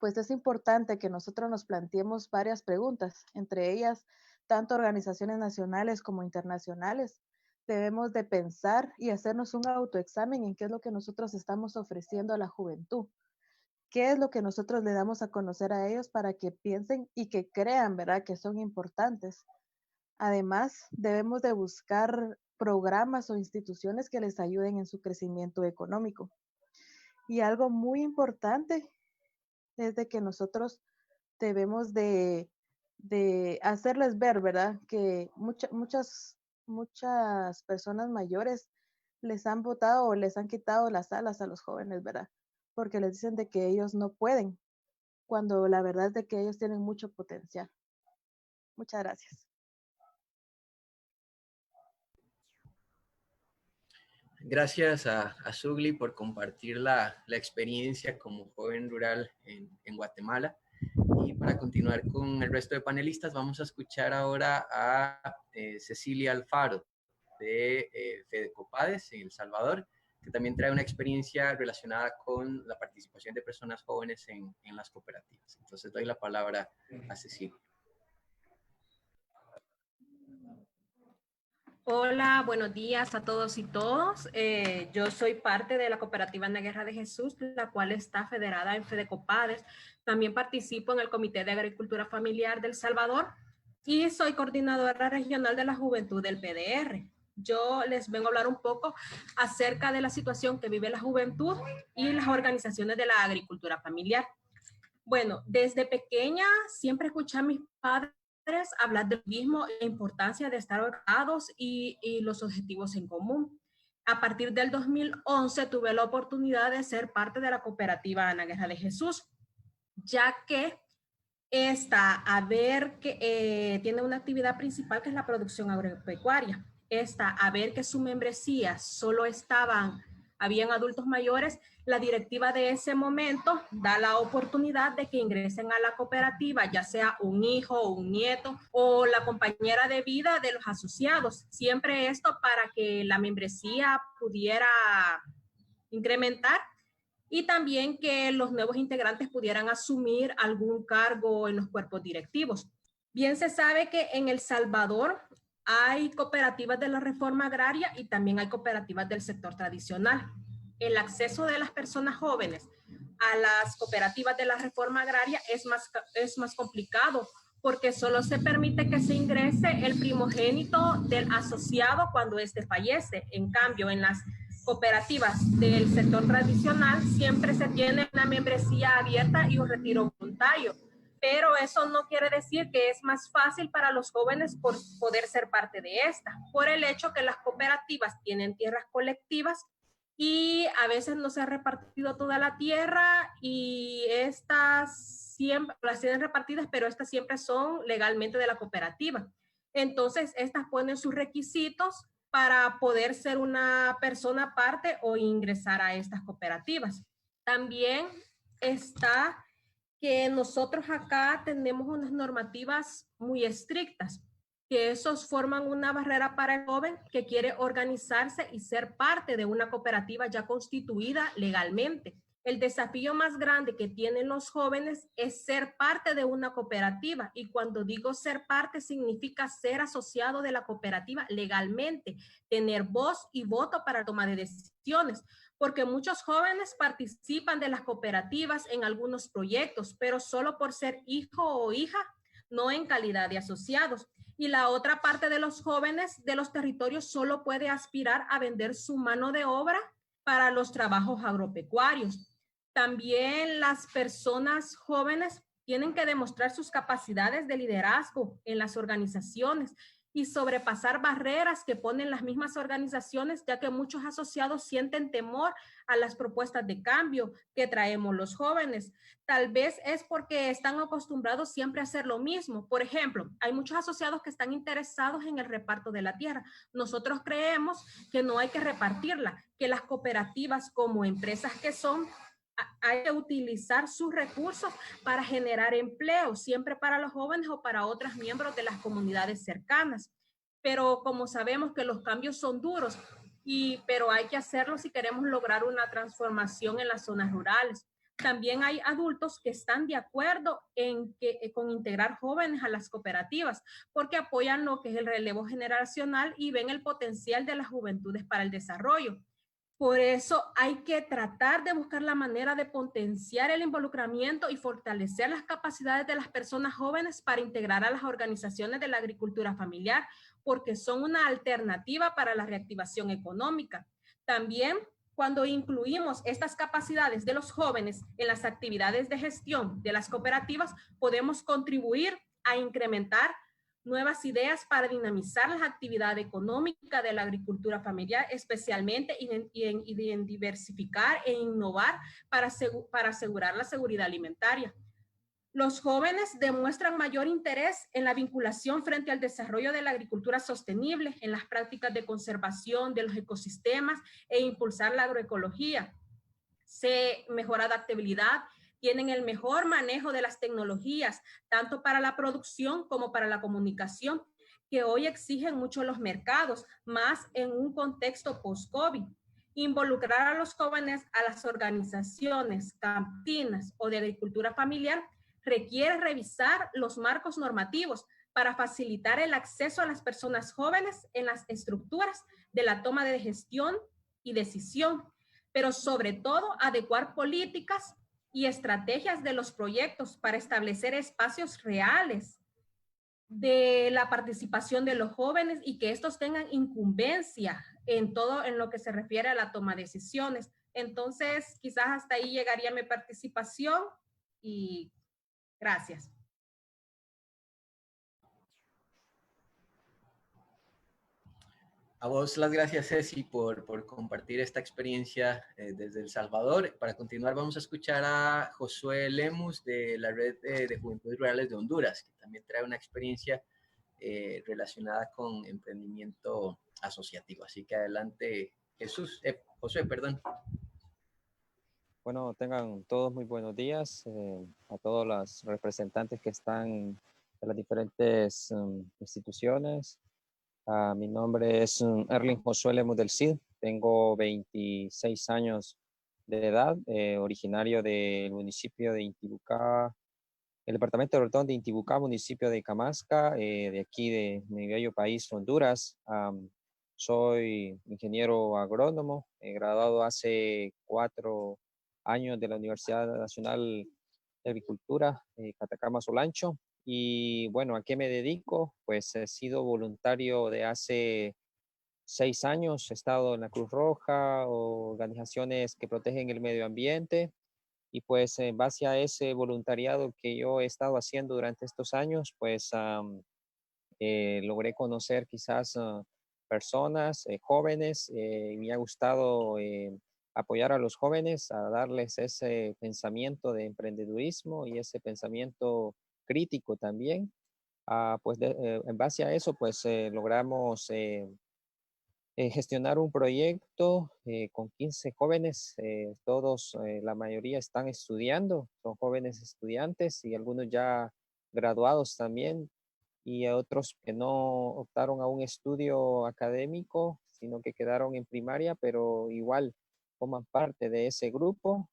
Pues es importante que nosotros nos planteemos varias preguntas, entre ellas, tanto organizaciones nacionales como internacionales. Debemos de pensar y hacernos un autoexamen en qué es lo que nosotros estamos ofreciendo a la juventud. ¿Qué es lo que nosotros le damos a conocer a ellos para que piensen y que crean, ¿verdad?, que son importantes? Además, debemos de buscar programas o instituciones que les ayuden en su crecimiento económico. Y algo muy importante es de que nosotros debemos de hacerles ver, ¿verdad? Que muchas personas mayores les han votado o les han quitado las alas a los jóvenes, ¿verdad? Porque les dicen de que ellos no pueden, cuando la verdad es de que ellos tienen mucho potencial. Muchas gracias. Gracias a Zugli por compartir la experiencia como joven rural en Guatemala. Y para continuar con el resto de panelistas, vamos a escuchar ahora a Cecilia Alfaro de Fedecopades en El Salvador, que también trae una experiencia relacionada con la participación de personas jóvenes en las cooperativas. Entonces doy la palabra a Cecilia. Hola, buenos días a todos y todas. Yo soy parte de la cooperativa En la Guerra de Jesús, la cual está federada en Fedecopades. También participo en el Comité de Agricultura Familiar del Salvador y soy coordinadora regional de la Juventud del PDR. yo les vengo a hablar un poco acerca de la situación que vive la juventud y las organizaciones de la agricultura familiar. Bueno, desde pequeña siempre escuché a mis padres hablar del mismo, la importancia de estar organizados y los objetivos en común. A partir del 2011 tuve la oportunidad de ser parte de la cooperativa Ana Guerra de Jesús, ya que tiene una actividad principal que es la producción agropecuaria. A ver que su membresía solo habían adultos mayores, la directiva de ese momento da la oportunidad de que ingresen a la cooperativa, ya sea un hijo o un nieto o la compañera de vida de los asociados. Siempre esto para que la membresía pudiera incrementar y también que los nuevos integrantes pudieran asumir algún cargo en los cuerpos directivos. Bien se sabe que en El Salvador hay cooperativas de la reforma agraria y también hay cooperativas del sector tradicional. El acceso de las personas jóvenes a las cooperativas de la reforma agraria es más complicado porque solo se permite que se ingrese el primogénito del asociado cuando éste fallece. En cambio, en las cooperativas del sector tradicional siempre se tiene una membresía abierta y un retiro voluntario. Pero eso no quiere decir que es más fácil para los jóvenes por poder ser parte de esta, por el hecho que las cooperativas tienen tierras colectivas y a veces no se ha repartido toda la tierra y estas siempre las tienen repartidas, pero estas siempre son legalmente de la cooperativa. Entonces, estas ponen sus requisitos para poder ser una persona parte o ingresar a estas cooperativas. También está que nosotros acá tenemos unas normativas muy estrictas, que esos forman una barrera para el joven que quiere organizarse y ser parte de una cooperativa ya constituida legalmente. El desafío más grande que tienen los jóvenes es ser parte de una cooperativa, y cuando digo ser parte significa ser asociado de la cooperativa legalmente, tener voz y voto para toma de decisiones, porque muchos jóvenes participan de las cooperativas en algunos proyectos, pero solo por ser hijo o hija, no en calidad de asociados. Y la otra parte de los jóvenes de los territorios solo puede aspirar a vender su mano de obra para los trabajos agropecuarios. También las personas jóvenes tienen que demostrar sus capacidades de liderazgo en las organizaciones y sobrepasar barreras que ponen las mismas organizaciones, ya que muchos asociados sienten temor a las propuestas de cambio que traemos los jóvenes. Tal vez es porque están acostumbrados siempre a hacer lo mismo. Por ejemplo, hay muchos asociados que están interesados en el reparto de la tierra. Nosotros creemos que no hay que repartirla, que las cooperativas como empresas que son, hay que utilizar sus recursos para generar empleo, siempre para los jóvenes o para otros miembros de las comunidades cercanas. Pero como sabemos que los cambios son duros, pero hay que hacerlo si queremos lograr una transformación en las zonas rurales. También hay adultos que están de acuerdo con integrar jóvenes a las cooperativas, porque apoyan lo que es el relevo generacional y ven el potencial de las juventudes para el desarrollo. Por eso hay que tratar de buscar la manera de potenciar el involucramiento y fortalecer las capacidades de las personas jóvenes para integrar a las organizaciones de la agricultura familiar, porque son una alternativa para la reactivación económica. También, cuando incluimos estas capacidades de los jóvenes en las actividades de gestión de las cooperativas, podemos contribuir a incrementar nuevas ideas para dinamizar la actividad económica de la agricultura familiar, especialmente en diversificar e innovar para asegurar la seguridad alimentaria. Los jóvenes demuestran mayor interés en la vinculación frente al desarrollo de la agricultura sostenible, en las prácticas de conservación de los ecosistemas e impulsar la agroecología. Se mejora adaptabilidad, tienen el mejor manejo de las tecnologías, tanto para la producción como para la comunicación, que hoy exigen mucho los mercados, más en un contexto post-COVID. Involucrar a los jóvenes a las organizaciones campesinas o de agricultura familiar requiere revisar los marcos normativos para facilitar el acceso a las personas jóvenes en las estructuras de la toma de gestión y decisión, pero sobre todo adecuar políticas y estrategias de los proyectos para establecer espacios reales de la participación de los jóvenes y que estos tengan incumbencia en todo en lo que se refiere a la toma de decisiones. Entonces, quizás hasta ahí llegaría mi participación y gracias. A vos las gracias, Ceci, por compartir esta experiencia desde El Salvador. Para continuar, vamos a escuchar a Josué Lemus de la Red de Juventudes Rurales de Honduras, que también trae una experiencia relacionada con emprendimiento asociativo. Así que adelante, Josué, perdón. Bueno, tengan todos muy buenos días a todos los representantes que están de las diferentes instituciones. Mi nombre es Erling Josué Lemus del CID, tengo 26 años de edad, originario del municipio de Intibucá, el departamento de Hortón de Intibucá, municipio de Camasca, de aquí de mi bello país, Honduras. Soy ingeniero agrónomo, graduado hace 4 años de la Universidad Nacional de Agricultura, Catacama Solancho. Y bueno, ¿a qué me dedico? Pues he sido voluntario de hace 6 años, he estado en la Cruz Roja, organizaciones que protegen el medio ambiente, y pues en base a ese voluntariado que yo he estado haciendo durante estos años, pues logré conocer quizás personas, jóvenes, y me ha gustado apoyar a los jóvenes, a darles ese pensamiento de emprendedurismo y ese pensamiento crítico también. Pues en base a eso, pues logramos gestionar un proyecto con 15 jóvenes, todos, la mayoría están estudiando, son jóvenes estudiantes y algunos ya graduados también, y otros que no optaron a un estudio académico, sino que quedaron en primaria, pero igual forman parte de ese grupo.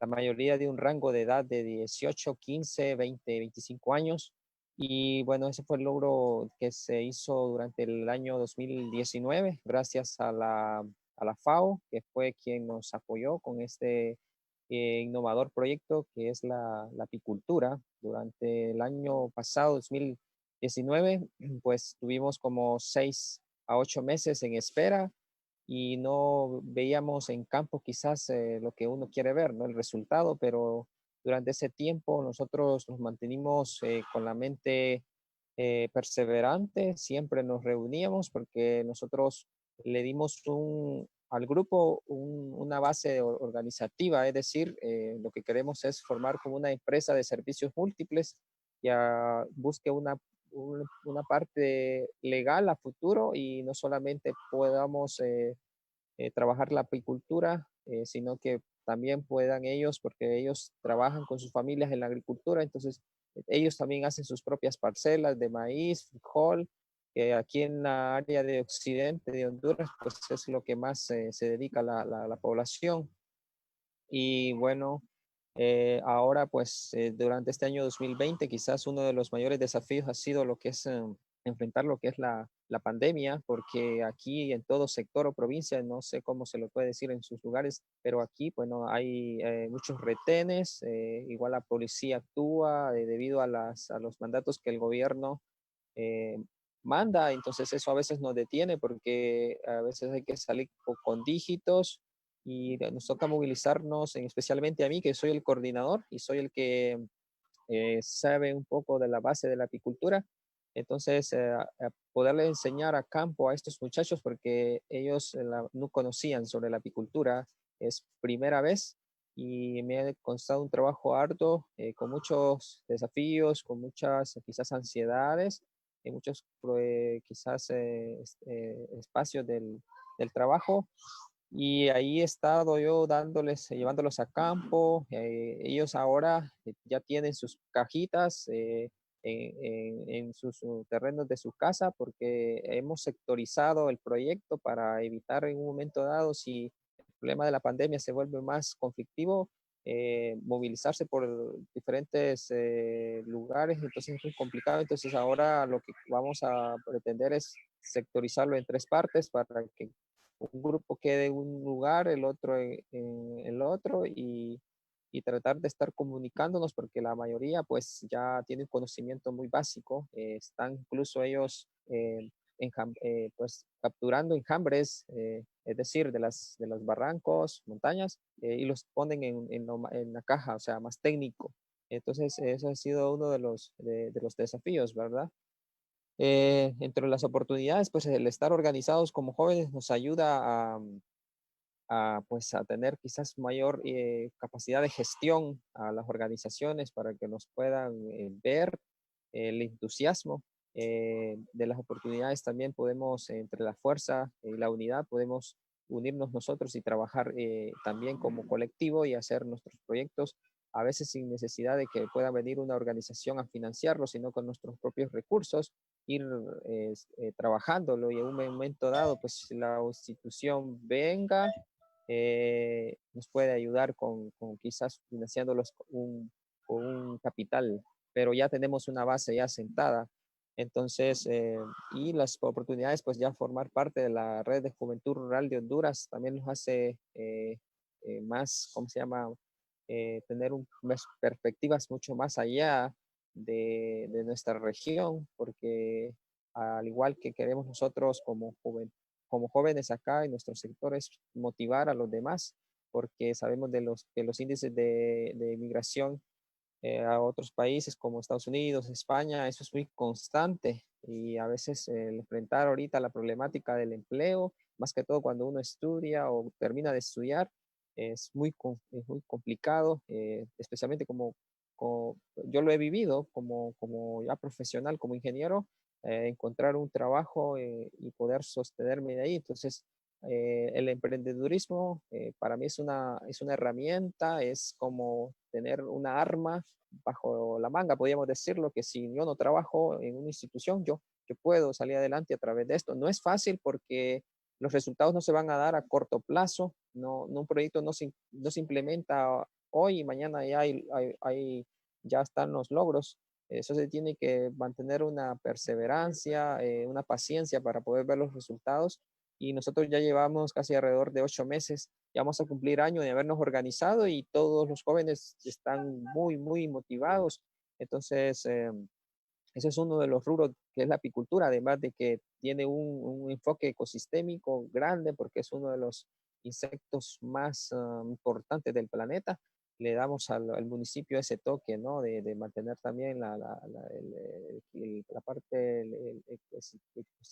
La mayoría de un rango de edad de 18, 15, 20, 25 años. Y bueno, ese fue el logro que se hizo durante el año 2019, gracias a la FAO, que fue quien nos apoyó con este innovador proyecto que es la apicultura. Durante el año pasado, 2019, pues tuvimos como 6 a 8 meses en espera y no veíamos en campo quizás lo que uno quiere ver, ¿no? El resultado, pero durante ese tiempo nosotros nos mantenimos con la mente perseverante, siempre nos reuníamos porque nosotros le dimos al grupo una base organizativa, es decir, lo que queremos es formar como una empresa de servicios múltiples que busque una parte legal a futuro y no solamente podamos trabajar la apicultura, sino que también puedan ellos, porque ellos trabajan con sus familias en la agricultura, entonces ellos también hacen sus propias parcelas de maíz, frijol, que aquí en la área de occidente de Honduras, pues es lo que más se dedica la población. Y bueno, ahora pues durante este año 2020 quizás uno de los mayores desafíos ha sido lo que es enfrentar lo que es la pandemia, porque aquí en todo sector o provincia, no sé cómo se lo puede decir en sus lugares, pero aquí bueno, hay muchos retenes, igual la policía actúa debido a los mandatos que el gobierno eh, manda, entonces eso a veces nos detiene porque a veces hay que salir con dígitos y nos toca movilizarnos, especialmente a mí, que soy el coordinador y soy el que sabe un poco de la base de la apicultura. Entonces, a poderle enseñar a campo a estos muchachos, porque ellos no conocían sobre la apicultura, es primera vez y me ha costado un trabajo harto, con muchos desafíos, con muchas quizás ansiedades, muchos quizás espacios del trabajo, y ahí he estado yo dándoles, llevándolos a campo. Ellos ahora ya tienen sus cajitas en sus terrenos de su casa porque hemos sectorizado el proyecto para evitar en un momento dado, si el problema de la pandemia se vuelve más conflictivo, movilizarse por diferentes lugares, entonces es muy complicado. Entonces ahora lo que vamos a pretender es sectorizarlo en 3 partes para que un grupo quede en un lugar, el otro en el otro, y y tratar de estar comunicándonos porque la mayoría pues ya tienen conocimiento muy básico, están incluso ellos pues capturando enjambres, es decir, de los barrancos, montañas, y los ponen en la caja, o sea, más técnico. Entonces, eso ha sido uno de los desafíos, ¿verdad? Entre las oportunidades, pues el estar organizados como jóvenes nos ayuda pues, a tener quizás mayor capacidad de gestión a las organizaciones para que nos puedan ver el entusiasmo de las oportunidades. También podemos, entre la fuerza y la unidad, podemos unirnos nosotros y trabajar también como colectivo y hacer nuestros proyectos, a veces sin necesidad de que pueda venir una organización a financiarlo, sino con nuestros propios recursos, ir trabajándolo y en un momento dado, pues la institución venga, nos puede ayudar con quizás financiándolos con un capital, pero ya tenemos una base ya sentada. Entonces, y las oportunidades, pues ya formar parte de la red de Juventud Rural de Honduras también nos hace más, ¿cómo se llama? Tener unas perspectivas mucho más allá de nuestra región, porque al igual que queremos nosotros como jóvenes acá en nuestros sectores motivar a los demás, porque sabemos que los índices de migración a otros países como Estados Unidos, España, eso es muy constante y a veces el enfrentar ahorita la problemática del empleo, más que todo cuando uno estudia o termina de estudiar, es muy complicado, especialmente como yo lo he vivido como ya profesional, como ingeniero, encontrar un trabajo y poder sostenerme de ahí. Entonces, el emprendedurismo para mí es una herramienta, es como tener una arma bajo la manga, podríamos decirlo, que si yo no trabajo en una institución, yo puedo salir adelante a través de esto. No es fácil porque los resultados no se van a dar a corto plazo, no un proyecto no se implementa hoy y mañana ya están los logros. Eso se tiene que mantener una perseverancia, una paciencia para poder ver los resultados. Y nosotros ya llevamos casi alrededor de 8 meses, ya vamos a cumplir año de habernos organizado y todos los jóvenes están muy, muy motivados. Entonces, ese es uno de los rubros que es la apicultura, además de que tiene un enfoque ecosistémico grande porque es uno de los insectos más importantes del planeta. Le damos al municipio ese toque, ¿no? De mantener también la parte, el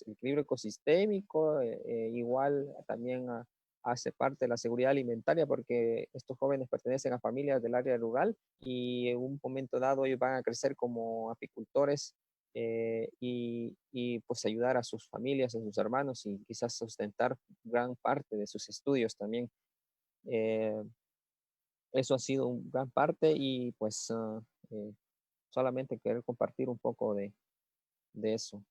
equilibrio ecosistémico, igual también hace parte de la seguridad alimentaria porque estos jóvenes pertenecen a familias del área rural y en un momento dado ellos van a crecer como apicultores y pues ayudar a sus familias, a sus hermanos y quizás sustentar gran parte de sus estudios también. Eh, Eso ha sido un gran parte y pues solamente querer compartir un poco de eso.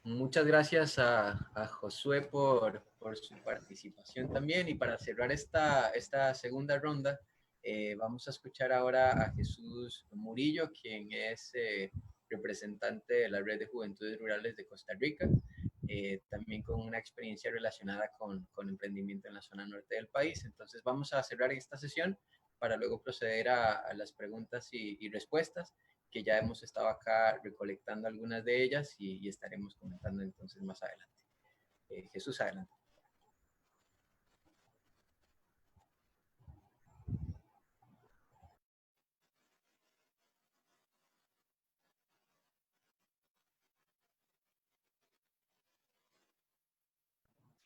Muchas gracias a Josué por su participación también. Y para cerrar esta segunda ronda, vamos a escuchar ahora a Jesús Murillo, quien es representante de la Red de Juventudes Rurales de Costa Rica, también con una experiencia relacionada con emprendimiento en la zona norte del país. Entonces vamos a cerrar esta sesión para luego proceder a las preguntas y respuestas, que ya hemos estado acá recolectando algunas de ellas y estaremos comentando entonces más adelante. Jesús, adelante.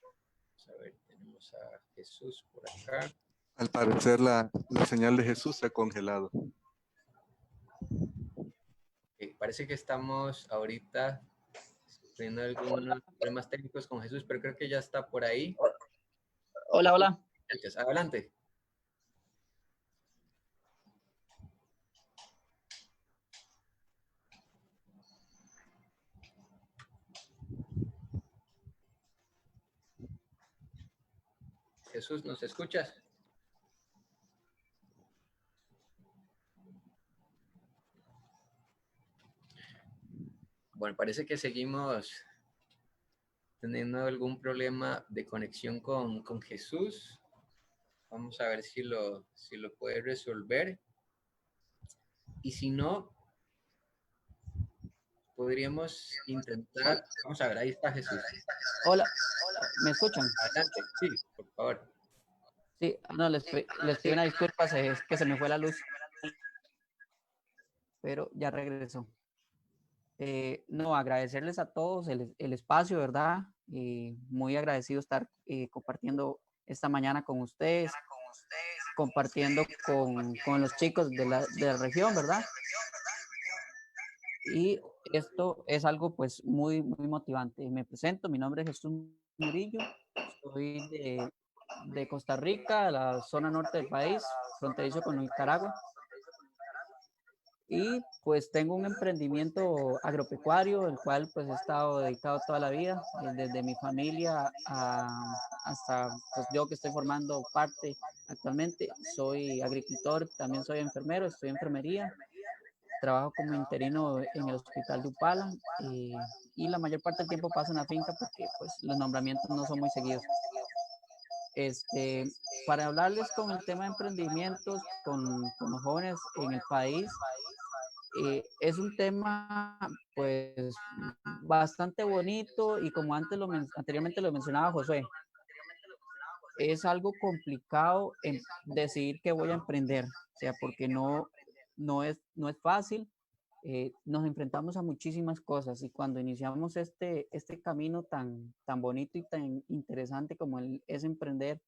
Vamos a ver, tenemos a Jesús por acá. Al parecer la señal de Jesús se ha congelado. Parece que estamos ahorita teniendo algunos problemas técnicos con Jesús, pero creo que ya está por ahí. Hola, hola. Adelante. Jesús, ¿nos escuchas? Bueno, parece que seguimos teniendo algún problema de conexión con Jesús. Vamos a ver si lo puede resolver. Y si no, podríamos intentar. Vamos a ver, ahí está Jesús. Hola, ¿me escuchan? Adelante, sí, por favor. Sí, no, les pido una disculpa, es que se me fue la luz, pero ya regresó. No, agradecerles a todos el espacio, ¿verdad? Muy agradecido estar compartiendo esta mañana con ustedes, compartiendo con los chicos de la región, ¿verdad? Y esto es algo pues muy motivante. Me presento, mi nombre es Jesús Murillo, soy de Costa Rica, la zona norte del país, fronterizo con Nicaragua. Y pues tengo un emprendimiento agropecuario, el cual pues he estado dedicado toda la vida, desde mi familia hasta pues yo que estoy formando parte actualmente. Soy agricultor, también soy enfermero, estoy en enfermería, trabajo como interino en el hospital de Upala y la mayor parte del tiempo paso en la finca porque pues los nombramientos no son muy seguidos. Para hablarles con el tema de emprendimientos con los jóvenes en el país, es un tema pues bastante bonito y como anteriormente lo mencionaba Josué, es algo complicado en decidir que voy a emprender, o sea, porque no es fácil. Nos enfrentamos a muchísimas cosas y cuando iniciamos este camino tan bonito y tan interesante como es emprender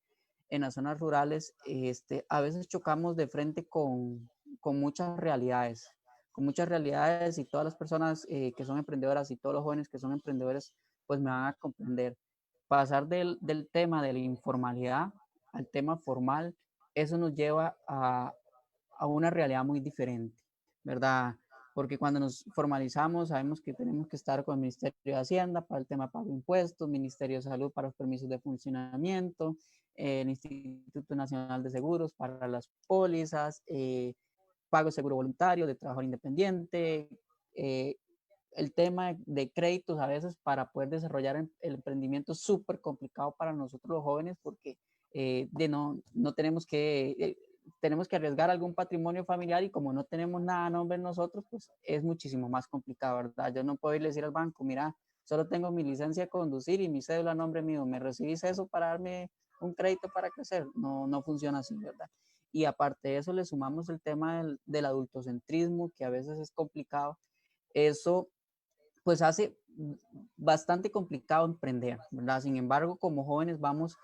en las zonas rurales, a veces chocamos de frente con muchas realidades, y todas las personas que son emprendedoras y todos los jóvenes que son emprendedores, pues me van a comprender. Pasar del tema de la informalidad al tema formal, eso nos lleva a una realidad muy diferente, ¿verdad? Porque cuando nos formalizamos sabemos que tenemos que estar con el Ministerio de Hacienda para el tema de pago de impuestos, Ministerio de Salud para los permisos de funcionamiento, el Instituto Nacional de Seguros para las pólizas, pago de seguro voluntario, de trabajador independiente, el tema de créditos a veces para poder desarrollar el emprendimiento es súper complicado para nosotros los jóvenes porque no tenemos que arriesgar algún patrimonio familiar y como no tenemos nada a nombre de nosotros, pues es muchísimo más complicado, ¿verdad? Yo no puedo ir a decir al banco, mira, solo tengo mi licencia de conducir y mi cédula a nombre mío, ¿me recibís eso para darme un crédito para crecer? No funciona así, ¿verdad? Y aparte de eso le sumamos el tema del adultocentrismo, que a veces es complicado. Eso pues hace bastante complicado emprender, ¿verdad? Sin embargo, como jóvenes vamos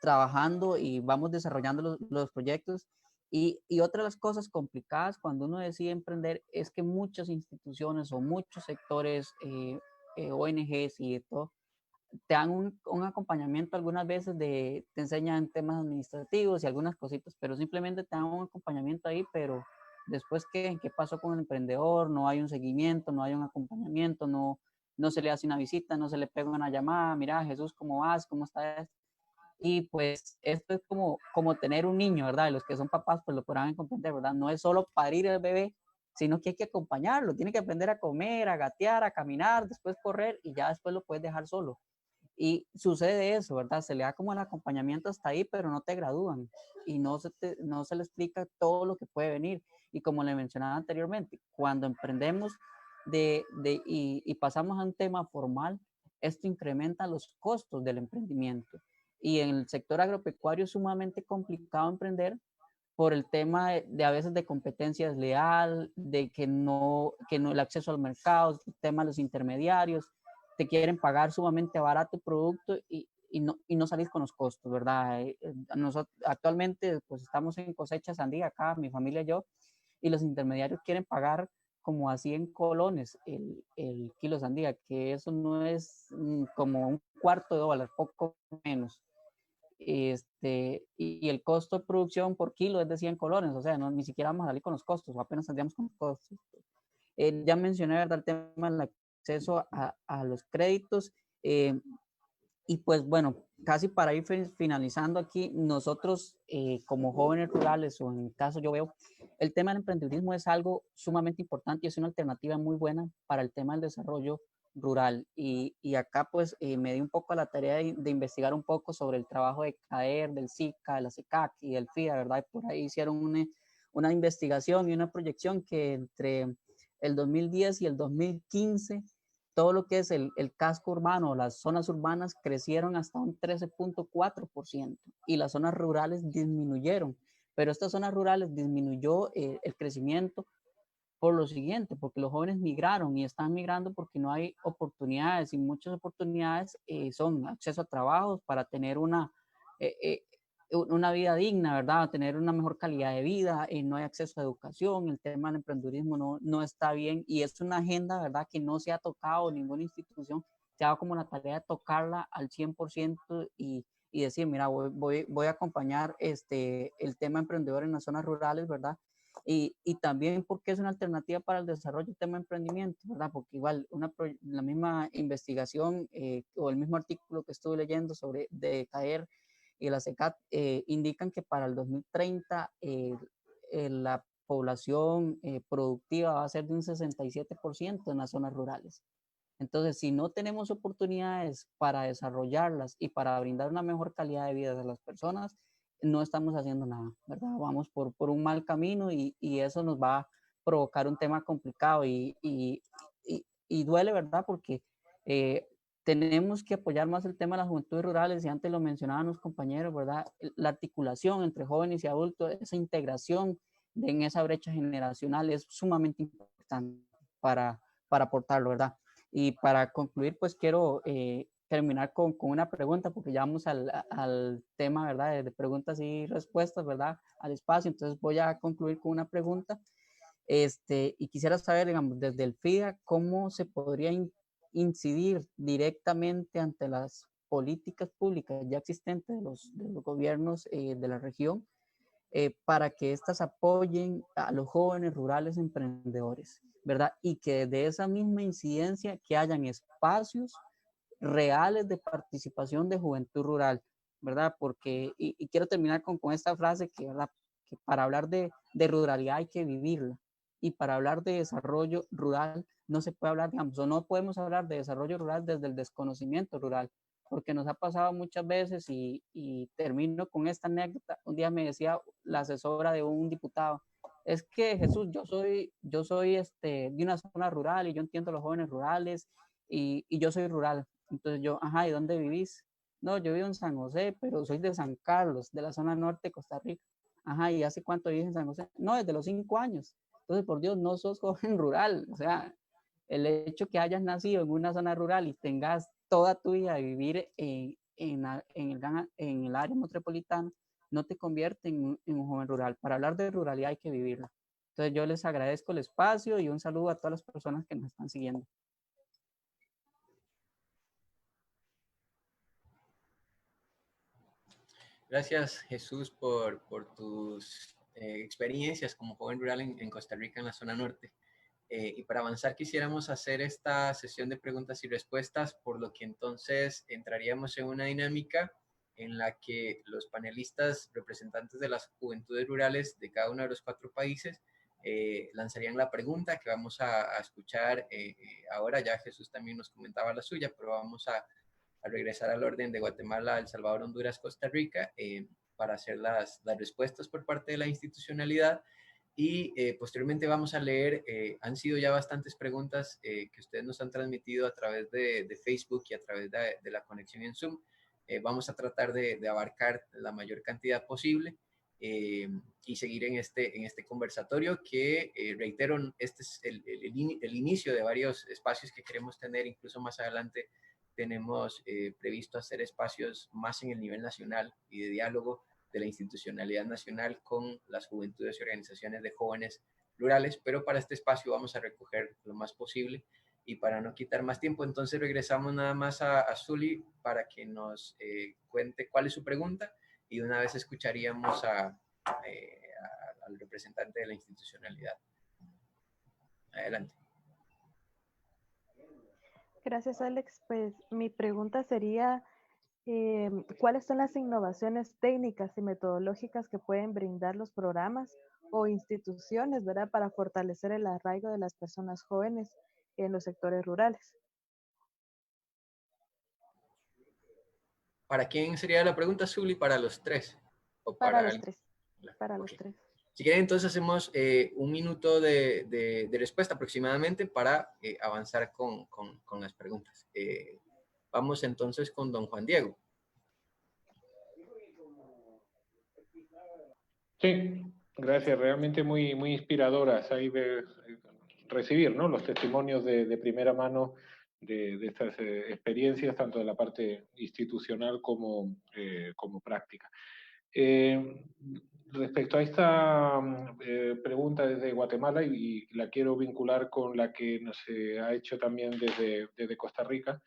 trabajando y vamos desarrollando los proyectos y otra de las cosas complicadas cuando uno decide emprender es que muchas instituciones o muchos sectores, ONGs y de todo, te dan un acompañamiento algunas veces te enseñan temas administrativos y algunas cositas, pero simplemente te dan un acompañamiento ahí, pero después, ¿qué pasó con el emprendedor? No hay un seguimiento, no hay un acompañamiento, no se le hace una visita, no se le pega una llamada, mira, Jesús, ¿cómo vas? ¿Cómo estás? Y pues esto es como tener un niño, ¿verdad? Y los que son papás pues lo podrán comprender, ¿verdad? No es solo parir el bebé, sino que hay que acompañarlo, tiene que aprender a comer, a gatear, a caminar, después correr y ya después lo puedes dejar solo. Y sucede eso, ¿verdad? Se le da como el acompañamiento hasta ahí, pero no te gradúan y no se le explica todo lo que puede venir. Y como le mencionaba anteriormente, cuando emprendemos y pasamos a un tema formal, esto incrementa los costos del emprendimiento. Y en el sector agropecuario es sumamente complicado emprender por el tema de a veces de competencia desleal, de que no el acceso al mercado, el tema de los intermediarios, te quieren pagar sumamente barato el producto y no salís con los costos, ¿verdad? Nosotros actualmente pues estamos en cosecha sandía acá, mi familia y yo, y los intermediarios quieren pagar como a 100 colones el kilo de sandía, que eso no es como un cuarto de dólar, poco menos. Y el costo de producción por kilo es de 100 colones, o sea, ni siquiera vamos a salir con los costos, o apenas saldríamos con los costos. Ya mencioné, ¿verdad?, el tema del acceso a los créditos, y pues bueno, casi para ir finalizando aquí, nosotros como jóvenes rurales, o en el caso yo veo, el tema del emprendedurismo es algo sumamente importante y es una alternativa muy buena para el tema del desarrollo rural. Y acá pues me di un poco a la tarea de investigar un poco sobre el trabajo de CAER, del SICA, de la SECAC y del FIDA, ¿verdad? Y por ahí hicieron una investigación y una proyección que entre el 2010 y el 2015, todo lo que es el casco urbano, las zonas urbanas crecieron hasta un 13.4% y las zonas rurales disminuyeron. Pero estas zonas rurales disminuyó el crecimiento por lo siguiente, porque los jóvenes migraron y están migrando porque no hay oportunidades y muchas oportunidades son acceso a trabajos para tener una vida digna, ¿verdad? Tener una mejor calidad de vida, no hay acceso a educación, el tema del emprendedurismo no está bien y es una agenda, ¿verdad? Que no se ha tocado, ninguna institución se ha dado como la tarea de tocarla al 100% y decir, mira, voy a acompañar el tema emprendedor en las zonas rurales, ¿verdad? Y también porque es una alternativa para el desarrollo del tema de emprendimiento, ¿verdad? Porque igual la misma investigación o el mismo artículo que estuve leyendo sobre de CAER y la CECAT indican que para el 2030 la población productiva va a ser de un 67% en las zonas rurales. Entonces, si no tenemos oportunidades para desarrollarlas y para brindar una mejor calidad de vida a las personas, no estamos haciendo nada, ¿verdad? Vamos por un mal camino y eso nos va a provocar un tema complicado y duele, ¿verdad? Porque tenemos que apoyar más el tema de las juventudes rurales y antes lo mencionaban los compañeros, ¿verdad? La articulación entre jóvenes y adultos, esa integración en esa brecha generacional es sumamente importante para aportarlo, ¿verdad? Y para concluir, pues quiero terminar con una pregunta, porque ya vamos al tema, ¿verdad? De preguntas y respuestas, ¿verdad? Al espacio. Entonces voy a concluir con una pregunta. Y quisiera saber, digamos, desde el FIDA, cómo se podría incidir directamente ante las políticas públicas ya existentes de los gobiernos de la región para que éstas apoyen a los jóvenes rurales emprendedores, ¿verdad? Y que de esa misma incidencia que hayan espacios reales de participación de juventud rural, ¿verdad? Porque, y quiero terminar con esta frase que, ¿verdad? Que para hablar de ruralidad hay que vivirla. Y para hablar de desarrollo rural no se puede hablar, digamos, o no podemos hablar de desarrollo rural desde el desconocimiento rural, porque nos ha pasado muchas veces y termino con esta anécdota. Un día me decía la asesora de un diputado, es que Jesús, yo soy de una zona rural y yo entiendo a los jóvenes rurales y yo soy rural. Entonces yo, ajá, ¿y dónde vivís? No, yo vivo en San José, pero soy de San Carlos, de la zona norte de Costa Rica. Ajá, ¿y hace cuánto vives en San José? No, desde los 5 años. Entonces, por Dios, no sos joven rural. O sea, el hecho que hayas nacido en una zona rural y tengas toda tu vida de vivir en el área metropolitana, no te convierte en un joven rural. Para hablar de ruralidad hay que vivirla. Entonces, yo les agradezco el espacio y un saludo a todas las personas que nos están siguiendo. Gracias, Jesús, por tus experiencias como joven rural en Costa Rica, en la zona norte. Y para avanzar, quisiéramos hacer esta sesión de preguntas y respuestas, por lo que entonces entraríamos en una dinámica en la que los panelistas representantes de las juventudes rurales de cada uno de los 4 países lanzarían la pregunta que vamos a escuchar ahora. Ya Jesús también nos comentaba la suya, pero vamos a regresar al orden de Guatemala, El Salvador, Honduras, Costa Rica, para hacer las respuestas por parte de la institucionalidad. Y posteriormente vamos a leer, han sido ya bastantes preguntas que ustedes nos han transmitido a través de Facebook y a través de la conexión en Zoom. Vamos a tratar de abarcar la mayor cantidad posible y seguir en este conversatorio que, reitero, este es el inicio de varios espacios que queremos tener. Incluso más adelante tenemos previsto hacer espacios más en el nivel nacional y de diálogo de la institucionalidad nacional con las juventudes y organizaciones de jóvenes rurales, pero para este espacio vamos a recoger lo más posible y para no quitar más tiempo, entonces regresamos nada más a Zuli para que nos cuente cuál es su pregunta y de una vez escucharíamos al representante de la institucionalidad. Adelante. Gracias, Alex. Pues mi pregunta sería, ¿cuáles son las innovaciones técnicas y metodológicas que pueden brindar los programas o instituciones, ¿verdad?, para fortalecer el arraigo de las personas jóvenes en los sectores rurales? ¿Para quién sería la pregunta, Zuli? ¿Para los tres? ¿O Para los alguien? tres. Para los Ok. tres. Si quieren, entonces hacemos un minuto de respuesta aproximadamente para avanzar con las preguntas. Vamos entonces con don Juan Diego. Sí, gracias. Realmente muy, muy inspiradoras ahí de recibir, ¿no?, los testimonios de primera mano de estas experiencias, tanto de la parte institucional como práctica. Respecto a esta pregunta desde Guatemala, y la quiero vincular con la que nos ha hecho también desde Costa Rica,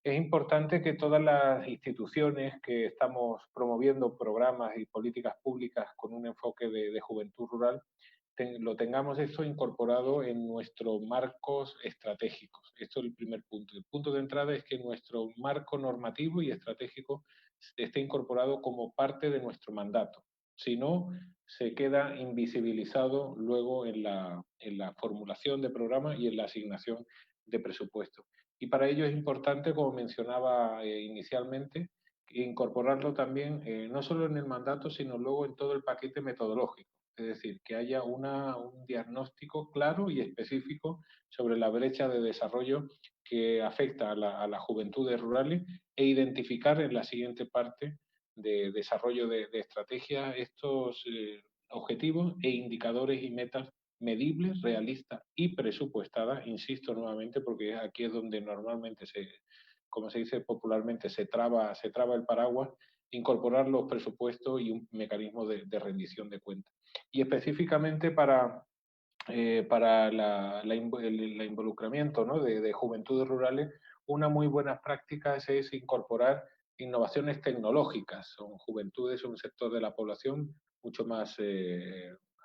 es importante que todas las instituciones que estamos promoviendo programas y políticas públicas con un enfoque de juventud rural, lo tengamos esto incorporado en nuestros marcos estratégicos. Esto es el primer punto. El punto de entrada es que nuestro marco normativo y estratégico esté incorporado como parte de nuestro mandato. Si no, se queda invisibilizado luego en la formulación de programas y en la asignación de presupuesto. Y para ello es importante, como mencionaba inicialmente, incorporarlo también no solo en el mandato, sino luego en todo el paquete metodológico. Es decir, que haya un diagnóstico claro y específico sobre la brecha de desarrollo que afecta a las juventudes rurales, e identificar en la siguiente parte de desarrollo de estrategias estos objetivos e indicadores y metas medibles, realistas y presupuestadas, insisto nuevamente, porque aquí es donde normalmente como se dice popularmente, se traba el paraguas, incorporar los presupuestos y un mecanismo de rendición de cuentas. Y específicamente para el involucramiento, ¿no?, de juventudes rurales, una muy buena práctica es incorporar innovaciones tecnológicas. Son juventudes, un sector de la población mucho más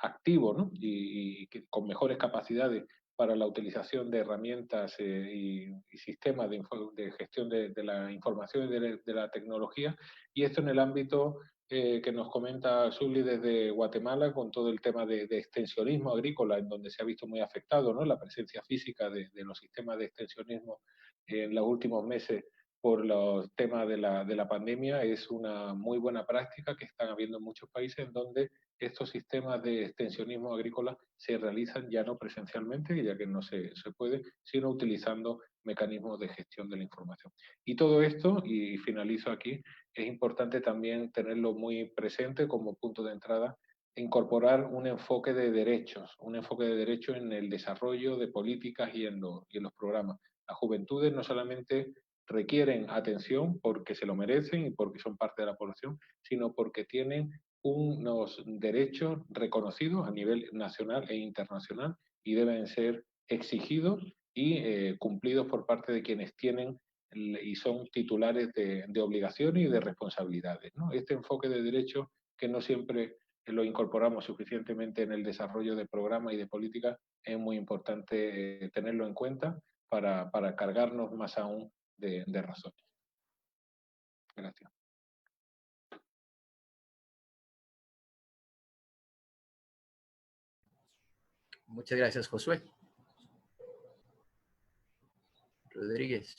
activo, ¿no?, y con mejores capacidades para la utilización de herramientas y sistemas de gestión de la información y de la tecnología. Y esto en el ámbito que nos comenta Zuli desde Guatemala, con todo el tema de extensionismo agrícola, en donde se ha visto muy afectado, ¿no?, la presencia física de los sistemas de extensionismo en los últimos meses por los temas de la pandemia. Es una muy buena práctica que están habiendo en muchos países, en donde estos sistemas de extensionismo agrícola se realizan ya no presencialmente, ya que no se puede, sino utilizando mecanismos de gestión de la información. Y todo esto, y finalizo aquí, es importante también tenerlo muy presente como punto de entrada, incorporar un enfoque de derechos en el desarrollo de políticas y en los programas. Las juventudes no solamente requieren atención porque se lo merecen y porque son parte de la población, sino porque tienen unos derechos reconocidos a nivel nacional e internacional y deben ser exigidos y cumplidos por parte de quienes tienen y son titulares de obligaciones y de responsabilidades, ¿no? Este enfoque de derechos, que no siempre lo incorporamos suficientemente en el desarrollo de programas y de políticas, es muy importante tenerlo en cuenta para cargarnos más aún de razones. Gracias. Muchas gracias, Josué. Rodríguez.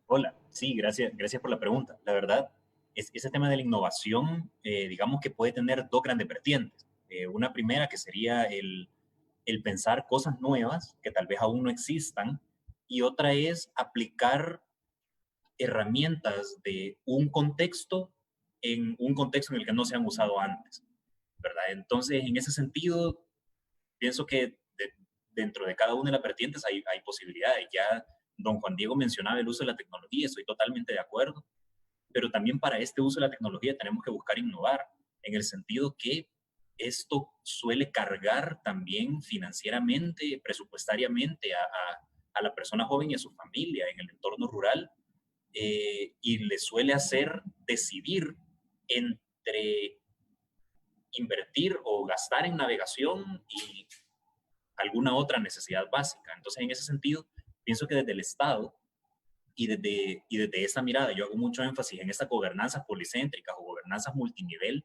Hola, sí, gracias por la pregunta. La verdad, ese tema de la innovación, digamos que puede tener dos grandes vertientes. Una primera que sería el pensar cosas nuevas que tal vez aún no existan, y otra es aplicar herramientas de un contexto en un contexto en el que no se han usado antes, ¿verdad? Entonces, en ese sentido, pienso que dentro de cada una de las vertientes hay posibilidades. Ya don Juan Diego mencionaba el uso de la tecnología, estoy totalmente de acuerdo, pero también para este uso de la tecnología tenemos que buscar innovar, en el sentido que esto suele cargar también financieramente, presupuestariamente a la persona joven y a su familia en el entorno rural, y le suele hacer decidir entre invertir o gastar en navegación y alguna otra necesidad básica. Entonces, en ese sentido, pienso que desde el Estado y desde esa mirada, yo hago mucho énfasis en estas gobernanzas policéntricas o gobernanzas multinivel,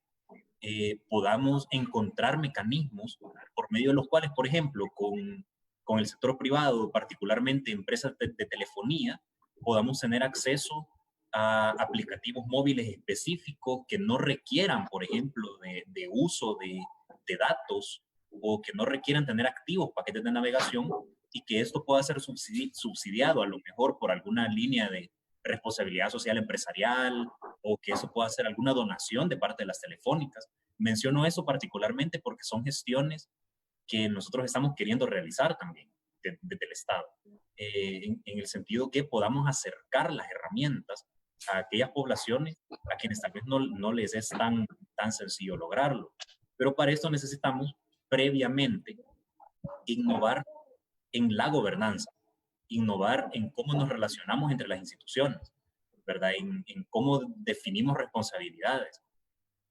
podamos encontrar mecanismos por medio de los cuales, por ejemplo, con el sector privado, particularmente empresas de telefonía, podamos tener acceso a aplicativos móviles específicos que no requieran, por ejemplo, de uso de datos o que no requieran tener activos paquetes de navegación y que esto pueda ser subsidiado a lo mejor por alguna línea de responsabilidad social empresarial o que eso pueda ser alguna donación de parte de las telefónicas. Menciono eso particularmente porque son gestiones que nosotros estamos queriendo realizar también desde el Estado, en el sentido que podamos acercar las herramientas a aquellas poblaciones a quienes tal vez no les es tan sencillo lograrlo. Pero para esto necesitamos previamente innovar en la gobernanza, innovar en cómo nos relacionamos entre las instituciones, ¿verdad? En cómo definimos responsabilidades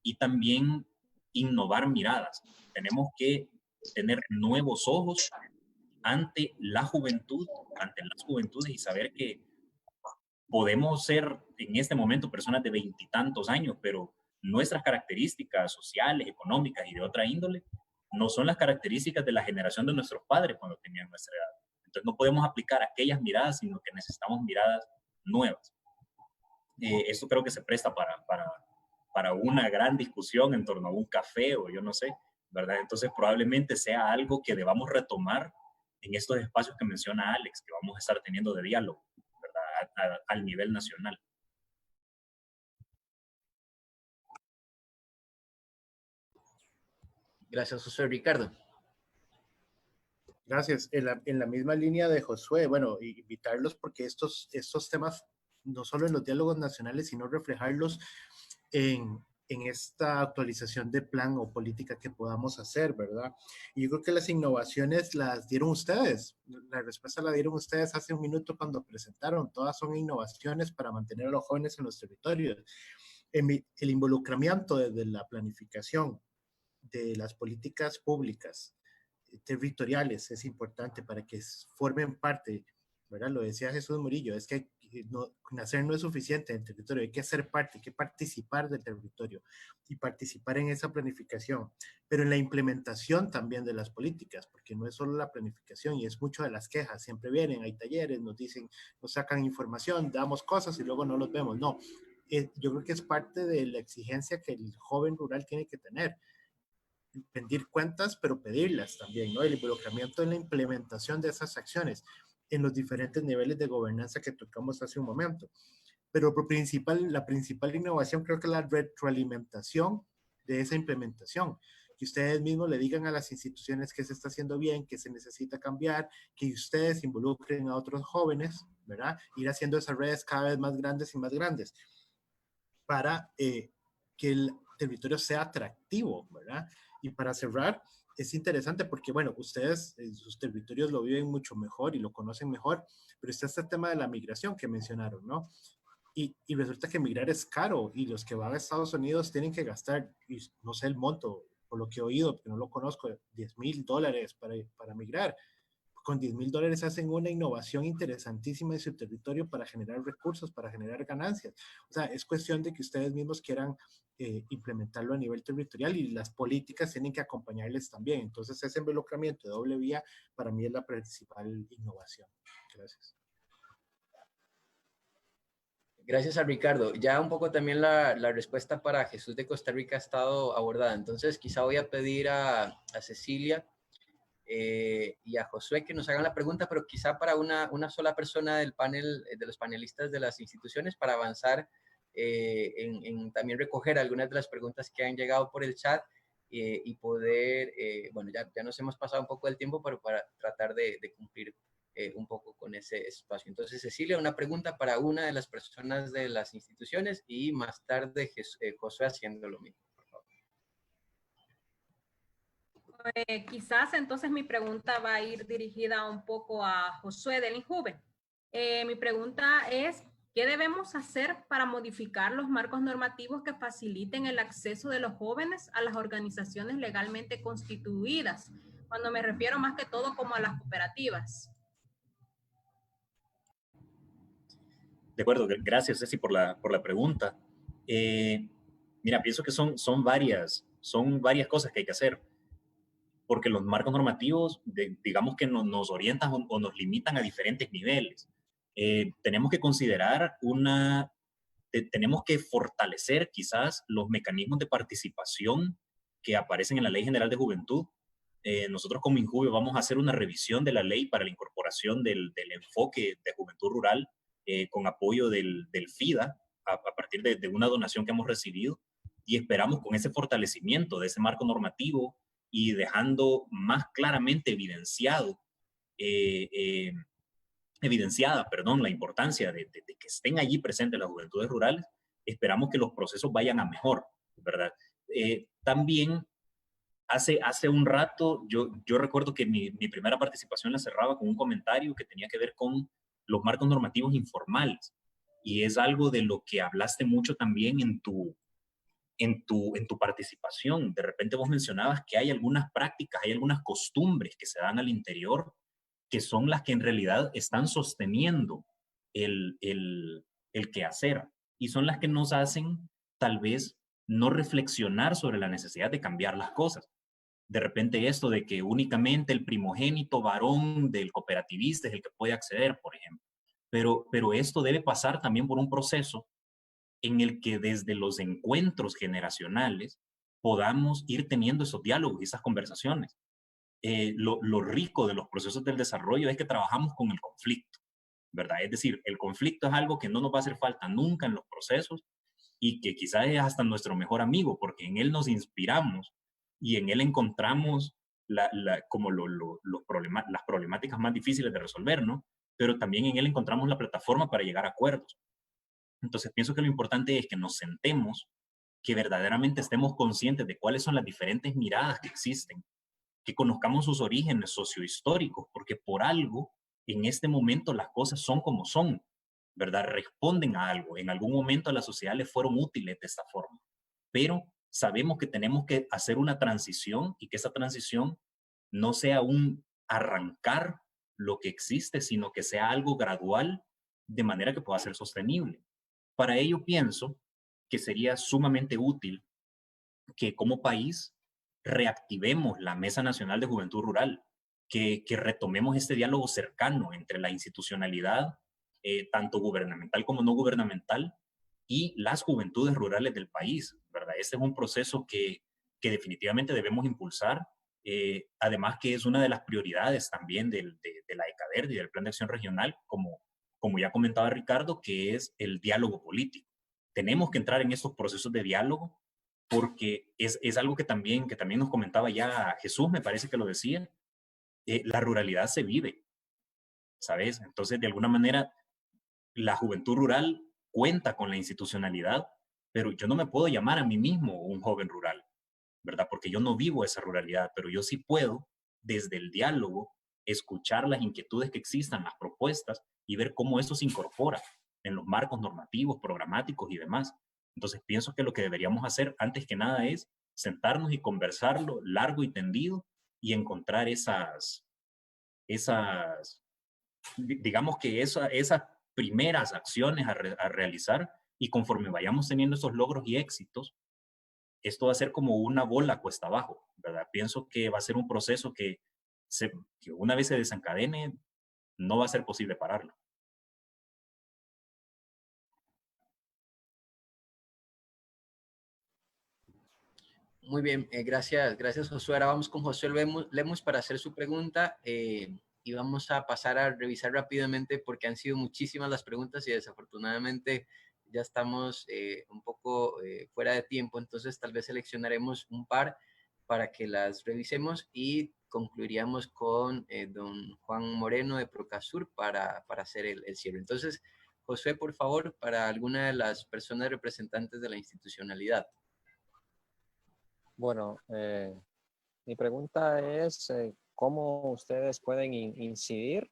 y también innovar miradas. Tenemos que tener nuevos ojos ante la juventud, ante las juventudes y saber que podemos ser en este momento personas de 20 y tantos años, pero nuestras características sociales, económicas y de otra índole no son las características de la generación de nuestros padres cuando tenían nuestra edad. Entonces no podemos aplicar aquellas miradas, sino que necesitamos miradas nuevas. Esto creo que se presta para una gran discusión en torno a un café o yo no sé, ¿verdad? Entonces probablemente sea algo que debamos retomar en estos espacios que menciona Alex, que vamos a estar teniendo de diálogo, ¿verdad? Al nivel nacional. Gracias, José Ricardo. Gracias. En la misma línea de Josué, bueno, invitarlos porque estos temas, no solo en los diálogos nacionales, sino reflejarlos en esta actualización de plan o política que podamos hacer, ¿verdad? Y yo creo que las innovaciones las dieron ustedes. La respuesta la dieron ustedes hace un minuto cuando presentaron. Todas son innovaciones para mantener a los jóvenes en los territorios. El involucramiento desde la planificación de las políticas públicas territoriales es importante para que formen parte, ¿verdad? Lo decía Jesús Murillo, es que nacer no es suficiente en el territorio, hay que ser parte, hay que participar del territorio y participar en esa planificación, pero en la implementación también de las políticas, porque no es solo la planificación y es mucho de las quejas, siempre vienen, hay talleres, nos dicen, nos sacan información, damos cosas y luego no los vemos, no. Yo creo que es parte de la exigencia que el joven rural tiene que tener, pedir cuentas, pero pedirlas también, ¿no? El involucramiento en la implementación de esas acciones en los diferentes niveles de gobernanza que tocamos hace un momento. Pero la principal innovación creo que es la retroalimentación de esa implementación. Que ustedes mismos le digan a las instituciones que se está haciendo bien, que se necesita cambiar, que ustedes involucren a otros jóvenes, ¿verdad? Ir haciendo esas redes cada vez más grandes y más grandes para que el territorio sea atractivo, ¿verdad? Y para cerrar, es interesante porque, bueno, ustedes en sus territorios lo viven mucho mejor y lo conocen mejor, pero está este tema de la migración que mencionaron, ¿no? Y resulta que migrar es caro y los que van a Estados Unidos tienen que gastar, no sé el monto, por lo que he oído, porque no lo conozco, $10,000 para migrar. Con $10,000 hacen una innovación interesantísima en su territorio para generar recursos, para generar ganancias. O sea, es cuestión de que ustedes mismos quieran implementarlo a nivel territorial y las políticas tienen que acompañarles también. Entonces, ese involucramiento de doble vía para mí es la principal innovación. Gracias. Gracias a Ricardo. Ya un poco también la respuesta para Jesús de Costa Rica ha estado abordada. Entonces, quizá voy a pedir a Cecilia y a Josué que nos hagan la pregunta, pero quizá para una sola persona del panel, de los panelistas de las instituciones, para avanzar en también recoger algunas de las preguntas que han llegado por el chat y poder, bueno, ya nos hemos pasado un poco del tiempo, pero para tratar de cumplir un poco con ese espacio. Entonces, Cecilia, una pregunta para una de las personas de las instituciones y más tarde Josué haciendo lo mismo. Quizás entonces mi pregunta va a ir dirigida un poco a Josué del INJUVE. Mi pregunta es, ¿qué debemos hacer para modificar los marcos normativos que faciliten el acceso de los jóvenes a las organizaciones legalmente constituidas? Cuando me refiero más que todo como a las cooperativas. De acuerdo, gracias Ceci por la pregunta. Mira, pienso que son varias cosas que hay que hacer, porque los marcos normativos, digamos que nos orientan o nos limitan a diferentes niveles. Tenemos que considerar una tenemos que fortalecer quizás los mecanismos de participación que aparecen en la Ley General de Juventud. Nosotros como INJUVE vamos a hacer una revisión de la ley para la incorporación del enfoque de juventud rural con apoyo del FIDA a partir de una donación que hemos recibido, y esperamos con ese fortalecimiento de ese marco normativo y dejando más claramente evidenciada, la importancia de que estén allí presentes las juventudes rurales, esperamos que los procesos vayan a mejor, ¿verdad? También hace un rato yo recuerdo que mi primera participación la cerraba con un comentario que tenía que ver con los marcos normativos informales, y es algo de lo que hablaste mucho también en tu participación. De repente vos mencionabas que hay algunas prácticas, hay algunas costumbres que se dan al interior que son las que en realidad están sosteniendo el quehacer, y son las que nos hacen tal vez no reflexionar sobre la necesidad de cambiar las cosas. De repente esto de que únicamente el primogénito varón del cooperativista es el que puede acceder, por ejemplo. Pero esto debe pasar también por un proceso en el que desde los encuentros generacionales podamos ir teniendo esos diálogos y esas conversaciones. Lo rico de los procesos del desarrollo es que trabajamos con el conflicto, ¿verdad? Es decir, el conflicto es algo que no nos va a hacer falta nunca en los procesos, y que quizás es hasta nuestro mejor amigo, porque en él nos inspiramos y en él encontramos como las problemáticas más difíciles de resolver, ¿no? Pero también en él encontramos la plataforma para llegar a acuerdos. Entonces pienso que lo importante es que nos sentemos, que verdaderamente estemos conscientes de cuáles son las diferentes miradas que existen, que conozcamos sus orígenes sociohistóricos, porque por algo en este momento las cosas son como son, ¿verdad? Responden a algo. En algún momento a la sociedad le fueron útiles de esta forma, pero sabemos que tenemos que hacer una transición, y que esa transición no sea un arrancar lo que existe, sino que sea algo gradual, de manera que pueda ser sostenible. Para ello pienso que sería sumamente útil que como país reactivemos la Mesa Nacional de Juventud Rural, que retomemos este diálogo cercano entre la institucionalidad, tanto gubernamental como no gubernamental, y las juventudes rurales del país, ¿verdad? Este es un proceso que definitivamente debemos impulsar, además que es una de las prioridades también de la ECADER y del Plan de Acción Regional, como ya comentaba Ricardo, que es el diálogo político. Tenemos que entrar en estos procesos de diálogo, porque es algo que también nos comentaba ya Jesús, me parece que lo decía, la ruralidad se vive, ¿sabes? Entonces, de alguna manera, la juventud rural cuenta con la institucionalidad, pero yo no me puedo llamar a mí mismo un joven rural, ¿verdad? Porque yo no vivo esa ruralidad, pero yo sí puedo, desde el diálogo, escuchar las inquietudes que existan, las propuestas, y ver cómo eso se incorpora en los marcos normativos, programáticos y demás. Entonces pienso que lo que deberíamos hacer antes que nada es sentarnos y conversarlo largo y tendido, y encontrar digamos que esas primeras acciones a realizar, y conforme vayamos teniendo esos logros y éxitos, esto va a ser como una bola cuesta abajo, ¿verdad? Pienso que va a ser un proceso que una vez se desencadene, no va a ser posible pararlo. Muy bien, gracias Josué. Ahora vamos con Josué Lemus para hacer su pregunta, y vamos a pasar a revisar rápidamente porque han sido muchísimas las preguntas y desafortunadamente ya estamos un poco fuera de tiempo, entonces tal vez seleccionaremos un par para que las revisemos y concluiríamos con don Juan Moreno de Procasur para hacer el cierre. Entonces, Josué, por favor, para alguna de las personas representantes de la institucionalidad. Bueno, mi pregunta es cómo ustedes pueden incidir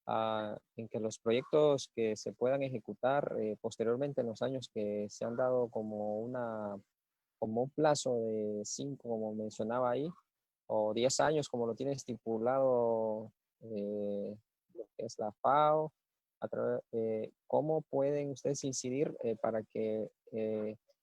en que los proyectos que se puedan ejecutar posteriormente en los años que se han dado como un plazo de 5, como mencionaba ahí, o 10 años, como lo tiene estipulado lo que es la FAO, ¿cómo pueden ustedes incidir para que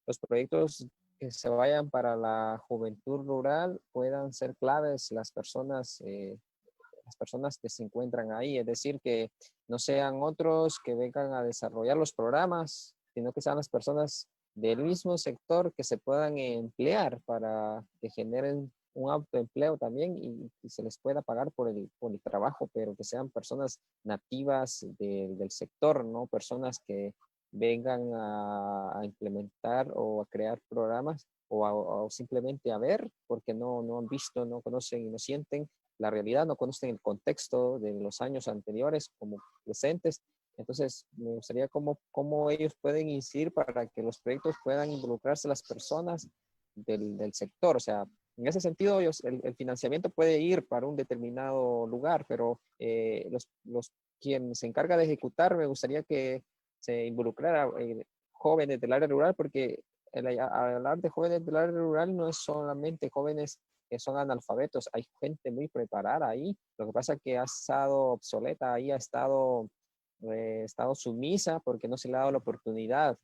los proyectos que se vayan para la juventud rural puedan ser claves las personas que se encuentran ahí? Es decir, que no sean otros que vengan a desarrollar los programas, sino que sean las personas del mismo sector que se puedan emplear para que generen un autoempleo también y se les pueda pagar por el trabajo, pero que sean personas nativas del sector, ¿no? Personas que vengan a implementar o a crear programas o simplemente a ver, porque no han visto, no conocen y no sienten la realidad, no conocen el contexto de los años anteriores como presentes. Entonces, me gustaría cómo ellos pueden incidir para que los proyectos puedan involucrarse las personas del sector. O sea, en ese sentido, el financiamiento puede ir para un determinado lugar, pero quien se encarga de ejecutar, me gustaría que se involucrara jóvenes del área rural, porque al hablar de jóvenes del área rural no es solamente jóvenes que son analfabetos, hay gente muy preparada ahí. Lo que pasa es que ha estado obsoleta, ahí ha estado sumisa porque no se le ha dado la oportunidad,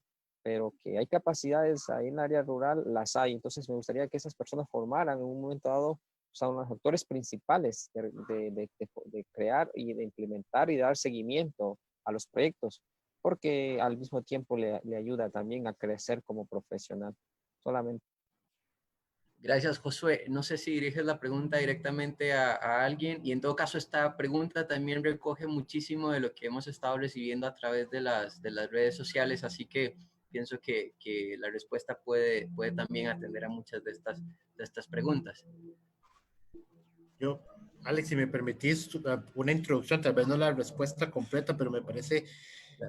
pero que hay capacidades ahí en el área rural, las hay. Entonces me gustaría que esas personas formaran en un momento dado, o sea, los actores principales de crear y de implementar y de dar seguimiento a los proyectos, porque al mismo tiempo le ayuda también a crecer como profesional. Solamente. Gracias, Josué. No sé si diriges la pregunta directamente a alguien, y en todo caso esta pregunta también recoge muchísimo de lo que hemos estado recibiendo a través de las redes sociales, así que pienso que la respuesta puede también atender a muchas de estas preguntas. Alex, si me permitís una introducción, tal vez no la respuesta completa, pero me parece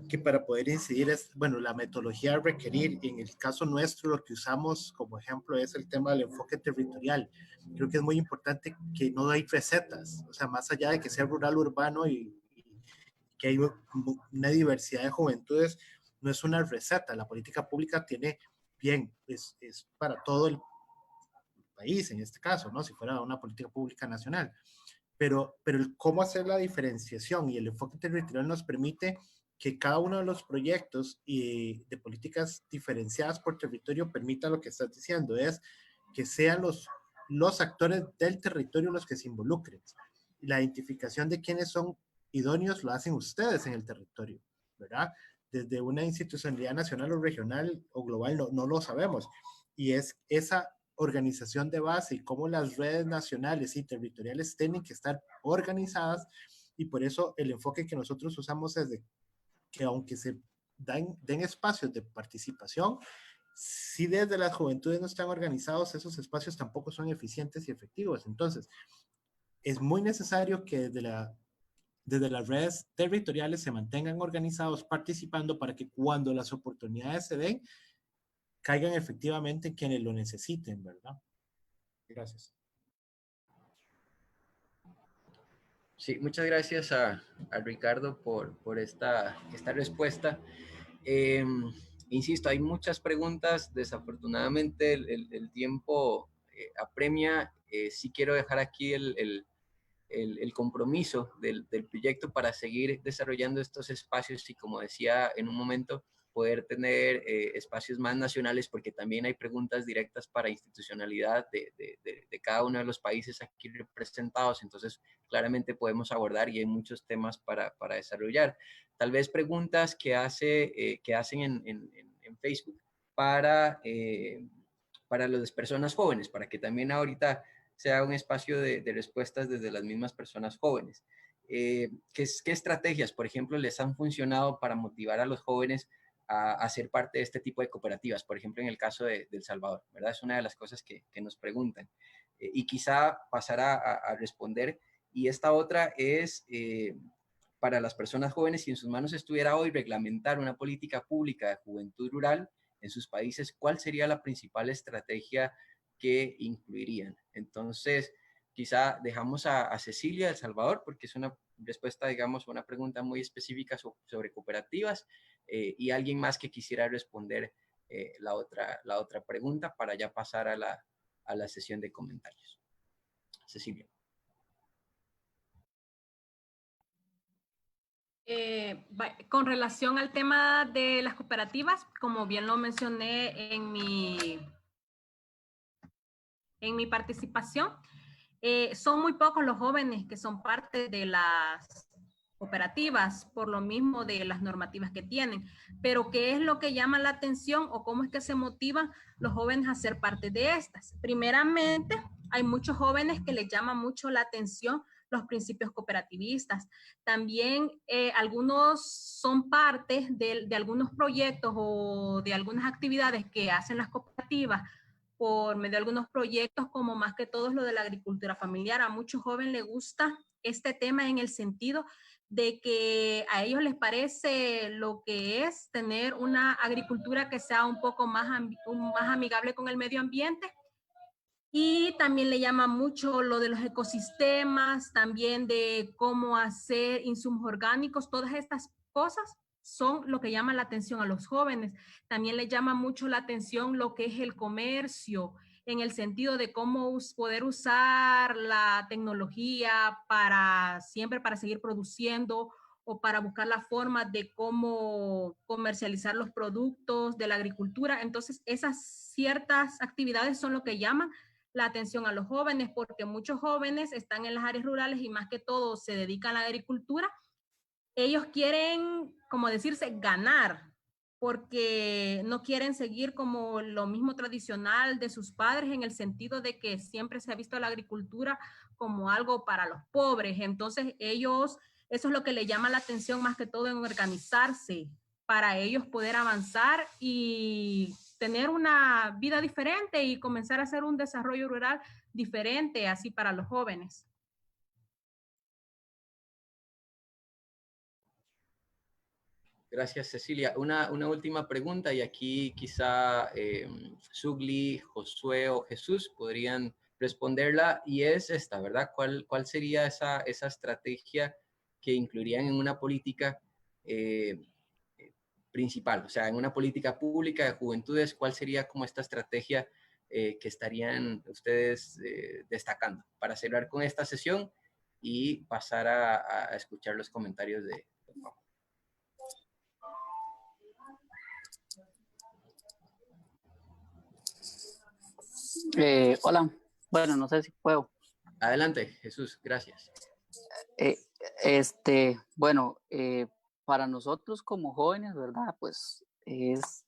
que para poder incidir bueno, la metodología a requerir. En el caso nuestro, lo que usamos como ejemplo es el tema del enfoque territorial. Creo que es muy importante que no hay recetas, o sea, más allá de que sea rural, urbano y que hay una diversidad de juventudes, no es una receta. La política pública tiene, es para todo el país en este caso, ¿no? Si fuera una política pública nacional. Pero el cómo hacer la diferenciación y el enfoque territorial nos permite que cada uno de los proyectos y de políticas diferenciadas por territorio permita lo que estás diciendo, es que sean los actores del territorio los que se involucren. La identificación de quiénes son idóneos lo hacen ustedes en el territorio, ¿verdad? Desde una institucionalidad nacional o regional o global no lo sabemos. Y es esa organización de base y cómo las redes nacionales y territoriales tienen que estar organizadas, y por eso el enfoque que nosotros usamos es de que aunque se den espacios de participación, si desde las juventudes no están organizados, esos espacios tampoco son eficientes y efectivos. Entonces, es muy necesario que desde las redes territoriales se mantengan organizados, participando, para que cuando las oportunidades se den, caigan efectivamente en quienes lo necesiten, ¿verdad? Gracias. Sí, muchas gracias a Ricardo por esta respuesta. Insisto, hay muchas preguntas. Desafortunadamente el tiempo apremia. Sí quiero dejar aquí el compromiso del proyecto para seguir desarrollando estos espacios y, como decía en un momento, poder tener espacios más nacionales, porque también hay preguntas directas para institucionalidad de cada uno de los países aquí representados. Entonces, claramente podemos abordar y hay muchos temas para desarrollar. Tal vez preguntas que hacen en Facebook para las personas jóvenes, para que también ahorita sea un espacio de respuestas desde las mismas personas jóvenes. ¿Qué estrategias, por ejemplo, les han funcionado para motivar a los jóvenes a ser parte de este tipo de cooperativas? Por ejemplo, en el caso de El Salvador, ¿verdad? Es una de las cosas que nos preguntan. Y quizá pasar a responder. Y esta otra es, para las personas jóvenes, si en sus manos estuviera hoy reglamentar una política pública de juventud rural en sus países, ¿cuál sería la principal estrategia que incluirían? Entonces, quizá dejamos a Cecilia de El Salvador, porque es una respuesta, digamos, una pregunta muy específica sobre cooperativas, y alguien más que quisiera responder la otra pregunta para ya pasar a la sesión de comentarios. Cecilia. Con relación al tema de las cooperativas, como bien lo mencioné en mi participación, son muy pocos los jóvenes que son parte de las cooperativas, por lo mismo de las normativas que tienen. Pero ¿qué es lo que llama la atención o cómo es que se motivan los jóvenes a ser parte de estas? Primeramente, hay muchos jóvenes que les llama mucho la atención los principios cooperativistas. También algunos son parte de algunos proyectos o de algunas actividades que hacen las cooperativas por medio de algunos proyectos, como más que todo es lo de la agricultura familiar. A muchos jóvenes les gusta este tema en el sentido de que a ellos les parece lo que es tener una agricultura que sea un poco más amigable con el medio ambiente. Y también le llama mucho lo de los ecosistemas, también de cómo hacer insumos orgánicos. Todas estas cosas son lo que llama la atención a los jóvenes. También le llama mucho la atención lo que es el comercio, en el sentido de cómo poder usar la tecnología para siempre para seguir produciendo o para buscar la forma de cómo comercializar los productos de la agricultura. Entonces, esas ciertas actividades son lo que llaman la atención a los jóvenes, porque muchos jóvenes están en las áreas rurales y más que todo se dedican a la agricultura. Ellos quieren, como decirse, ganar, porque no quieren seguir como lo mismo tradicional de sus padres, en el sentido de que siempre se ha visto la agricultura como algo para los pobres. Entonces ellos, eso es lo que les llama la atención más que todo, en organizarse para ellos poder avanzar y tener una vida diferente y comenzar a hacer un desarrollo rural diferente así para los jóvenes. Gracias, Cecilia. Una última pregunta, y aquí quizá Sugli, Josué o Jesús podrían responderla, y es esta, ¿verdad? ¿Cuál sería esa estrategia que incluirían en una política principal? O sea, en una política pública de juventudes, ¿cuál sería como esta estrategia que estarían ustedes destacando? Para cerrar con esta sesión y pasar a escuchar los comentarios de Juan. Hola, bueno, no sé si puedo. Adelante, Jesús, gracias. Bueno, para nosotros como jóvenes, ¿verdad? Pues es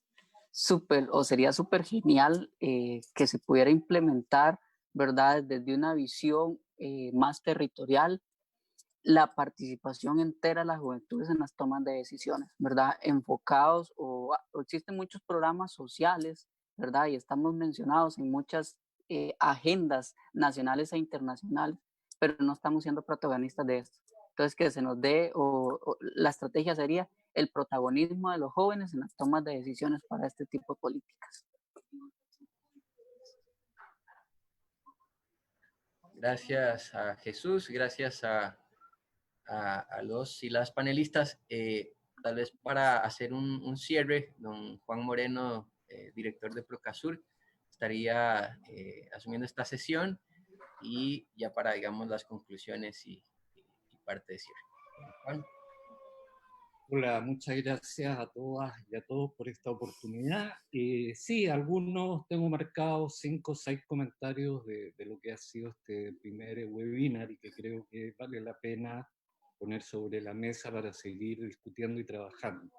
súper, o sería súper genial que se pudiera implementar, ¿verdad? Desde una visión más territorial, la participación entera de las juventudes en las tomas de decisiones, ¿verdad? Enfocados, o existen muchos programas sociales, ¿verdad? Y estamos mencionados en muchas agendas nacionales e internacionales, pero no estamos siendo protagonistas de esto. Entonces, que se nos dé, o la estrategia sería el protagonismo de los jóvenes en las tomas de decisiones para este tipo de políticas. Gracias a Jesús, gracias a los y las panelistas. Tal vez para hacer un cierre, don Juan Moreno, director de Procasur, estaría asumiendo esta sesión, y ya para, digamos, las conclusiones y parte de cierre. Juan. Hola, muchas gracias a todas y a todos por esta oportunidad. Sí, algunos tengo marcados 5 o 6 comentarios de lo que ha sido este primer webinar, y que creo que vale la pena poner sobre la mesa para seguir discutiendo y trabajando.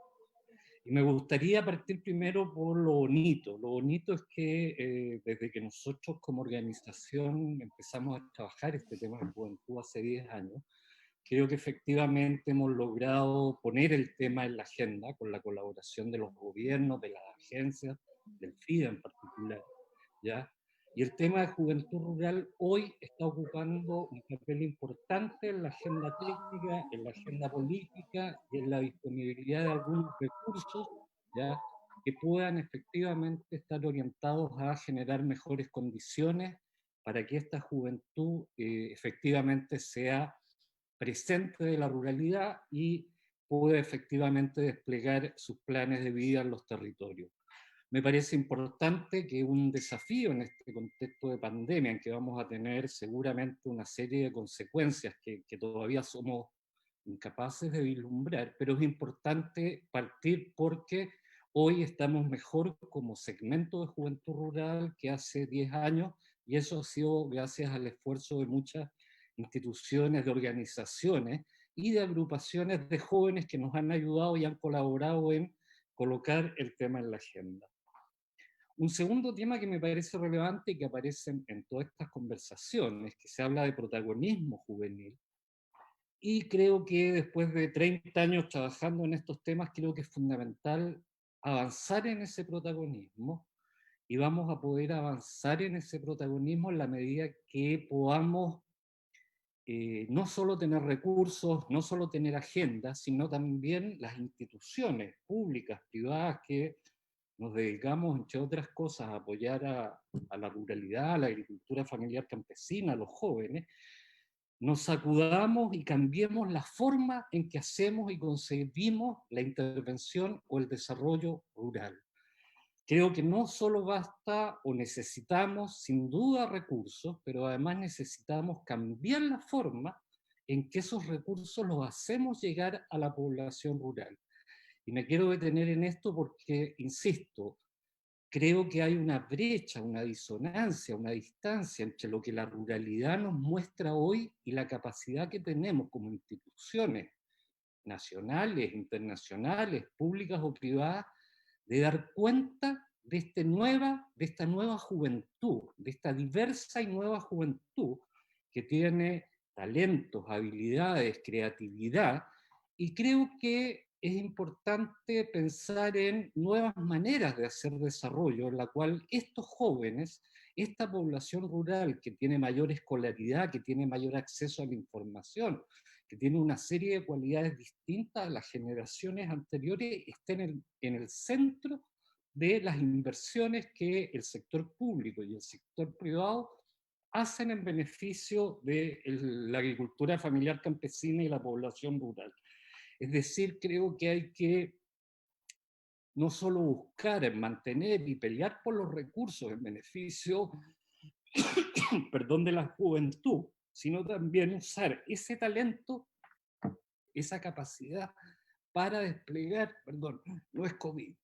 Y me gustaría partir primero por lo bonito. Lo bonito es que desde que nosotros como organización empezamos a trabajar este tema de juventud hace 10 años, creo que efectivamente hemos logrado poner el tema en la agenda con la colaboración de los gobiernos, de las agencias, del FIDA en particular, ¿ya? Y el tema de juventud rural hoy está ocupando un papel importante en la agenda técnica, en la agenda política y en la disponibilidad de algunos recursos, ¿ya?, que puedan efectivamente estar orientados a generar mejores condiciones para que esta juventud efectivamente sea presente de la ruralidad y pueda efectivamente desplegar sus planes de vida en los territorios. Me parece importante que un desafío en este contexto de pandemia, en que vamos a tener seguramente una serie de consecuencias que todavía somos incapaces de vislumbrar, pero es importante partir porque hoy estamos mejor como segmento de juventud rural que hace 10 años, y eso ha sido gracias al esfuerzo de muchas instituciones, de organizaciones, y de agrupaciones de jóvenes que nos han ayudado y han colaborado en colocar el tema en la agenda. Un segundo tema que me parece relevante y que aparece en todas estas conversaciones, que se habla de protagonismo juvenil, y creo que después de 30 años trabajando en estos temas, creo que es fundamental avanzar en ese protagonismo, y vamos a poder avanzar en ese protagonismo en la medida que podamos no solo tener recursos, no solo tener agendas, sino también las instituciones públicas, privadas, que nos dedicamos, entre otras cosas, a apoyar a la ruralidad, a la agricultura familiar campesina, a los jóvenes, nos sacudamos y cambiemos la forma en que hacemos y concebimos la intervención o el desarrollo rural. Creo que no solo basta o necesitamos sin duda recursos, pero además necesitamos cambiar la forma en que esos recursos los hacemos llegar a la población rural. Y me quiero detener en esto porque, insisto, creo que hay una brecha, una disonancia, una distancia entre lo que la ruralidad nos muestra hoy y la capacidad que tenemos como instituciones nacionales, internacionales, públicas o privadas, de dar cuenta de esta nueva juventud, de esta diversa y nueva juventud que tiene talentos, habilidades, creatividad, y creo que es importante pensar en nuevas maneras de hacer desarrollo, en la cual estos jóvenes, esta población rural que tiene mayor escolaridad, que tiene mayor acceso a la información, que tiene una serie de cualidades distintas a las generaciones anteriores, estén en el centro de las inversiones que el sector público y el sector privado hacen en beneficio de la agricultura familiar campesina y la población rural. Es decir, creo que hay que no solo buscar, mantener y pelear por los recursos en beneficio perdón, de la juventud, sino también usar ese talento, esa capacidad para desplegar, perdón, no es COVID,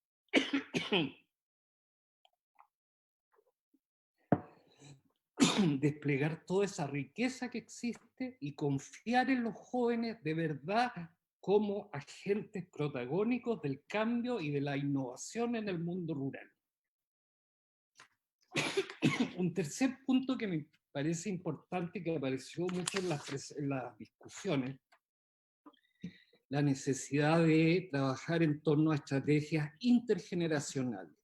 desplegar toda esa riqueza que existe y confiar en los jóvenes de verdad como agentes protagónicos del cambio y de la innovación en el mundo rural. Un tercer punto que me parece importante, que apareció mucho en las discusiones, la necesidad de trabajar en torno a estrategias intergeneracionales.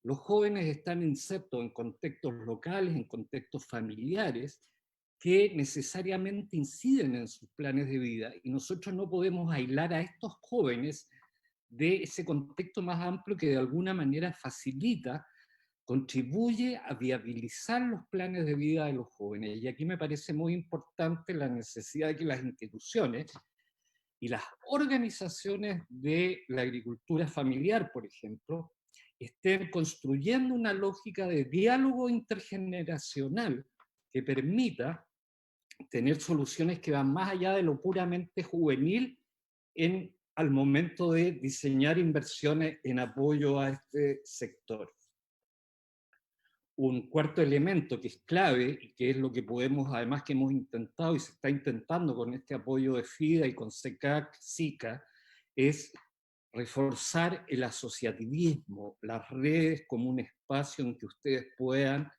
Los jóvenes están insertos en contextos locales, en contextos familiares, que necesariamente inciden en sus planes de vida, y nosotros no podemos aislar a estos jóvenes de ese contexto más amplio que de alguna manera facilita, contribuye a viabilizar los planes de vida de los jóvenes. Y aquí me parece muy importante la necesidad de que las instituciones y las organizaciones de la agricultura familiar, por ejemplo, estén construyendo una lógica de diálogo intergeneracional que permita tener soluciones que van más allá de lo puramente juvenil al momento de diseñar inversiones en apoyo a este sector. Un cuarto elemento que es clave, y que es lo que podemos, además que hemos intentado y se está intentando con este apoyo de FIDA y con SECAC, SICA, es reforzar el asociativismo, las redes como un espacio en que ustedes puedan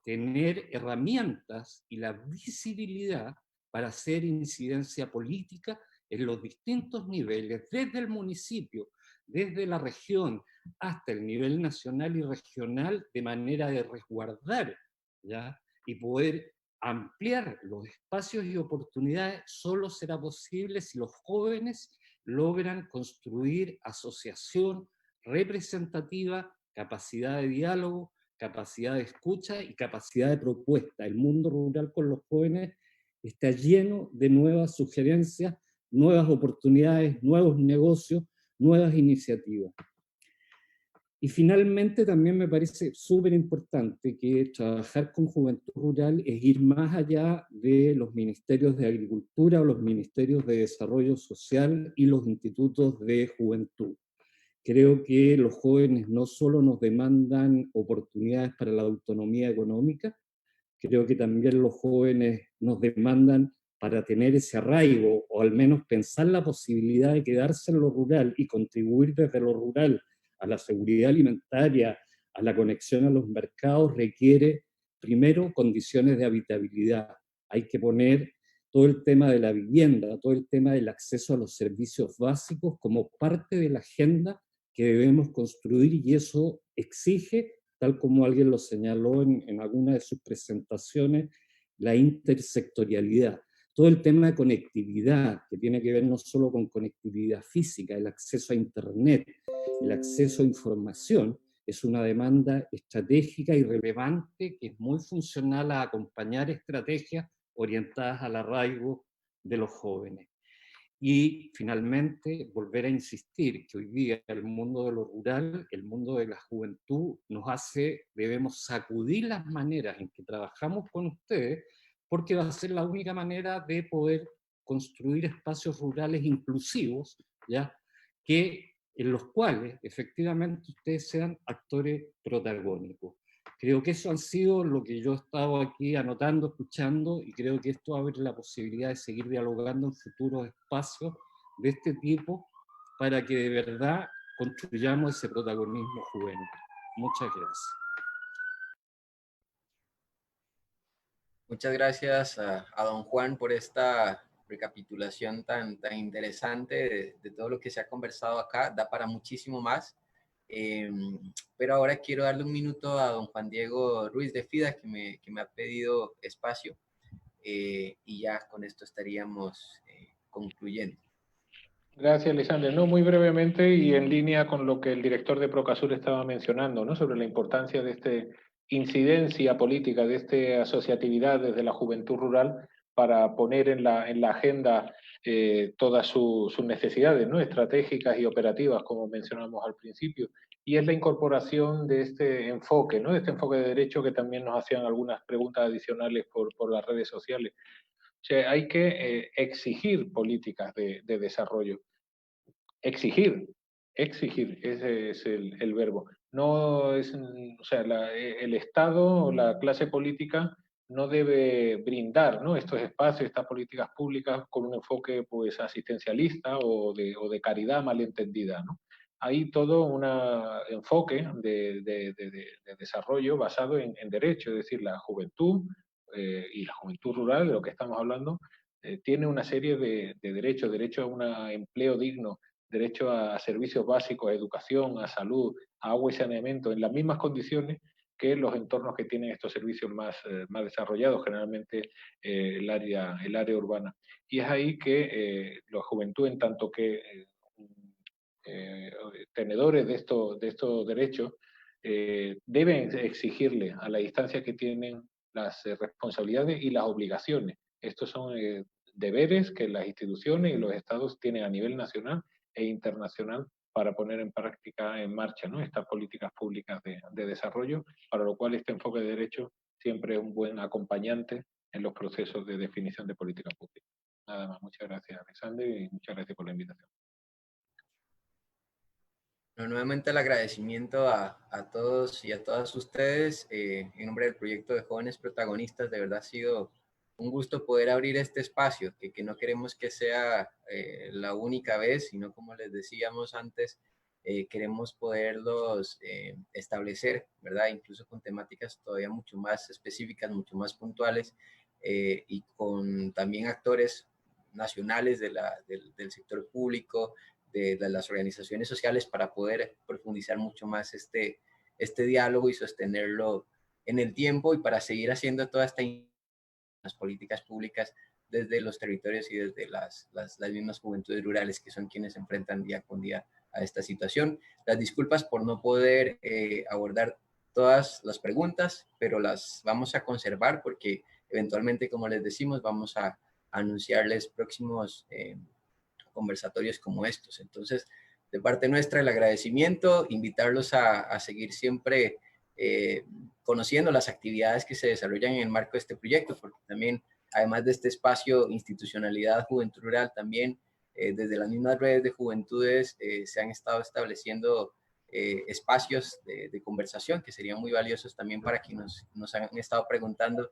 tener herramientas y la visibilidad para hacer incidencia política en los distintos niveles, desde el municipio, desde la región, hasta el nivel nacional y regional, de manera de resguardar, ¿ya?, y poder ampliar los espacios y oportunidades. Solo será posible si los jóvenes logran construir asociación representativa, capacidad de diálogo, capacidad de escucha y capacidad de propuesta. El mundo rural con los jóvenes está lleno de nuevas sugerencias, nuevas oportunidades, nuevos negocios, nuevas iniciativas. Y finalmente también me parece súper importante que trabajar con juventud rural es ir más allá de los ministerios de agricultura o los ministerios de desarrollo social y los institutos de juventud. Creo que los jóvenes no solo nos demandan oportunidades para la autonomía económica, creo que también los jóvenes nos demandan para tener ese arraigo, o al menos pensar la posibilidad de quedarse en lo rural y contribuir desde lo rural a la seguridad alimentaria, a la conexión a los mercados, requiere primero condiciones de habitabilidad. Hay que poner todo el tema de la vivienda, todo el tema del acceso a los servicios básicos como parte de la agenda que debemos construir, y eso exige, tal como alguien lo señaló en alguna de sus presentaciones, la intersectorialidad. Todo el tema de conectividad, que tiene que ver no solo con conectividad física, el acceso a Internet, el acceso a información, es una demanda estratégica y relevante que es muy funcional a acompañar estrategias orientadas al arraigo de los jóvenes. Y finalmente, volver a insistir que hoy día el mundo de lo rural, el mundo de la juventud, debemos sacudir las maneras en que trabajamos con ustedes, porque va a ser la única manera de poder construir espacios rurales inclusivos, ¿ya? En los cuales efectivamente ustedes sean actores protagónicos. Creo que eso ha sido lo que yo he estado aquí anotando, escuchando, y creo que esto abre la posibilidad de seguir dialogando en futuros espacios de este tipo para que de verdad construyamos ese protagonismo juvenil. Muchas gracias. Muchas gracias a don Juan por esta recapitulación tan interesante de todo lo que se ha conversado acá. Da para muchísimo más. Pero ahora quiero darle un minuto a don Juan Diego Ruiz de FIDA, que me ha pedido espacio, y ya con esto estaríamos concluyendo. Gracias, Lisandro. No, muy brevemente y en línea con lo que el director de Procasur estaba mencionando, ¿no? Sobre la importancia de esta incidencia política, de esta asociatividad desde la juventud rural para poner en la agenda todas sus necesidades, ¿no? Estratégicas y operativas, como mencionamos al principio. Y es la incorporación de este enfoque, ¿no? De este enfoque de derecho, que también nos hacían algunas preguntas adicionales por las redes sociales. O sea, hay que exigir políticas de desarrollo. Exigir, ese es el verbo. No es, o sea, el Estado o la clase política no debe brindar, ¿no? Estos espacios, estas políticas públicas con un enfoque pues asistencialista o de caridad malentendida, ¿no? Hay todo un enfoque de desarrollo basado en derecho, es decir, la juventud y la juventud rural, de lo que estamos hablando, tiene una serie de derechos, derecho a un empleo digno, derecho a servicios básicos, a educación, a salud, a agua y saneamiento, en las mismas condiciones que los entornos que tienen estos servicios más desarrollados, generalmente el área urbana. Y es ahí que la juventud, en tanto que tenedores de estos derechos, deben exigirle a la distancia que tienen las responsabilidades y las obligaciones. Estos son deberes que las instituciones y los estados tienen a nivel nacional e internacional para poner en práctica, en marcha, ¿no? Estas políticas públicas de desarrollo, para lo cual este enfoque de derecho siempre es un buen acompañante en los procesos de definición de política pública. Nada más, muchas gracias, Alexander, y muchas gracias por la invitación. Bueno, nuevamente el agradecimiento a todos y a todas ustedes. En nombre del proyecto de Jóvenes Protagonistas, de verdad ha sido un gusto poder abrir este espacio, que no queremos que sea la única vez, sino como les decíamos antes, queremos poderlos establecer, ¿verdad? Incluso con temáticas todavía mucho más específicas, mucho más puntuales, y con también actores nacionales del sector público, de las organizaciones sociales, para poder profundizar mucho más este diálogo y sostenerlo en el tiempo, y para seguir haciendo toda las políticas públicas desde los territorios y desde las mismas juventudes rurales, que son quienes se enfrentan día con día a esta situación. Las disculpas por no poder abordar todas las preguntas, pero las vamos a conservar porque eventualmente, como les decimos, vamos a anunciarles próximos conversatorios como estos. Entonces, de parte nuestra, el agradecimiento, invitarlos a seguir siempre conociendo las actividades que se desarrollan en el marco de este proyecto, porque también, además de este espacio Institucionalidad Juventud Rural, también desde las mismas redes de juventudes se han estado estableciendo espacios de conversación que serían muy valiosos también para quienes nos han estado preguntando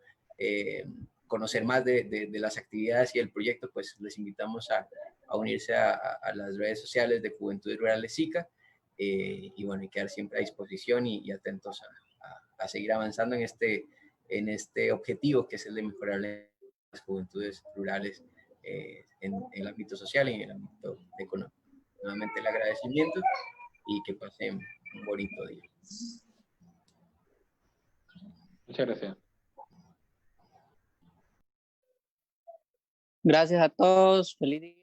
conocer más de las actividades y el proyecto, pues les invitamos a unirse a las redes sociales de Juventudes Rurales SICA, y bueno, y quedar siempre a disposición y atentos a seguir avanzando en este objetivo, que es el de mejorar las juventudes rurales en el ámbito social y en el ámbito económico. Nuevamente el agradecimiento y que pasen un bonito día. Muchas gracias. Gracias a todos. Feliz día.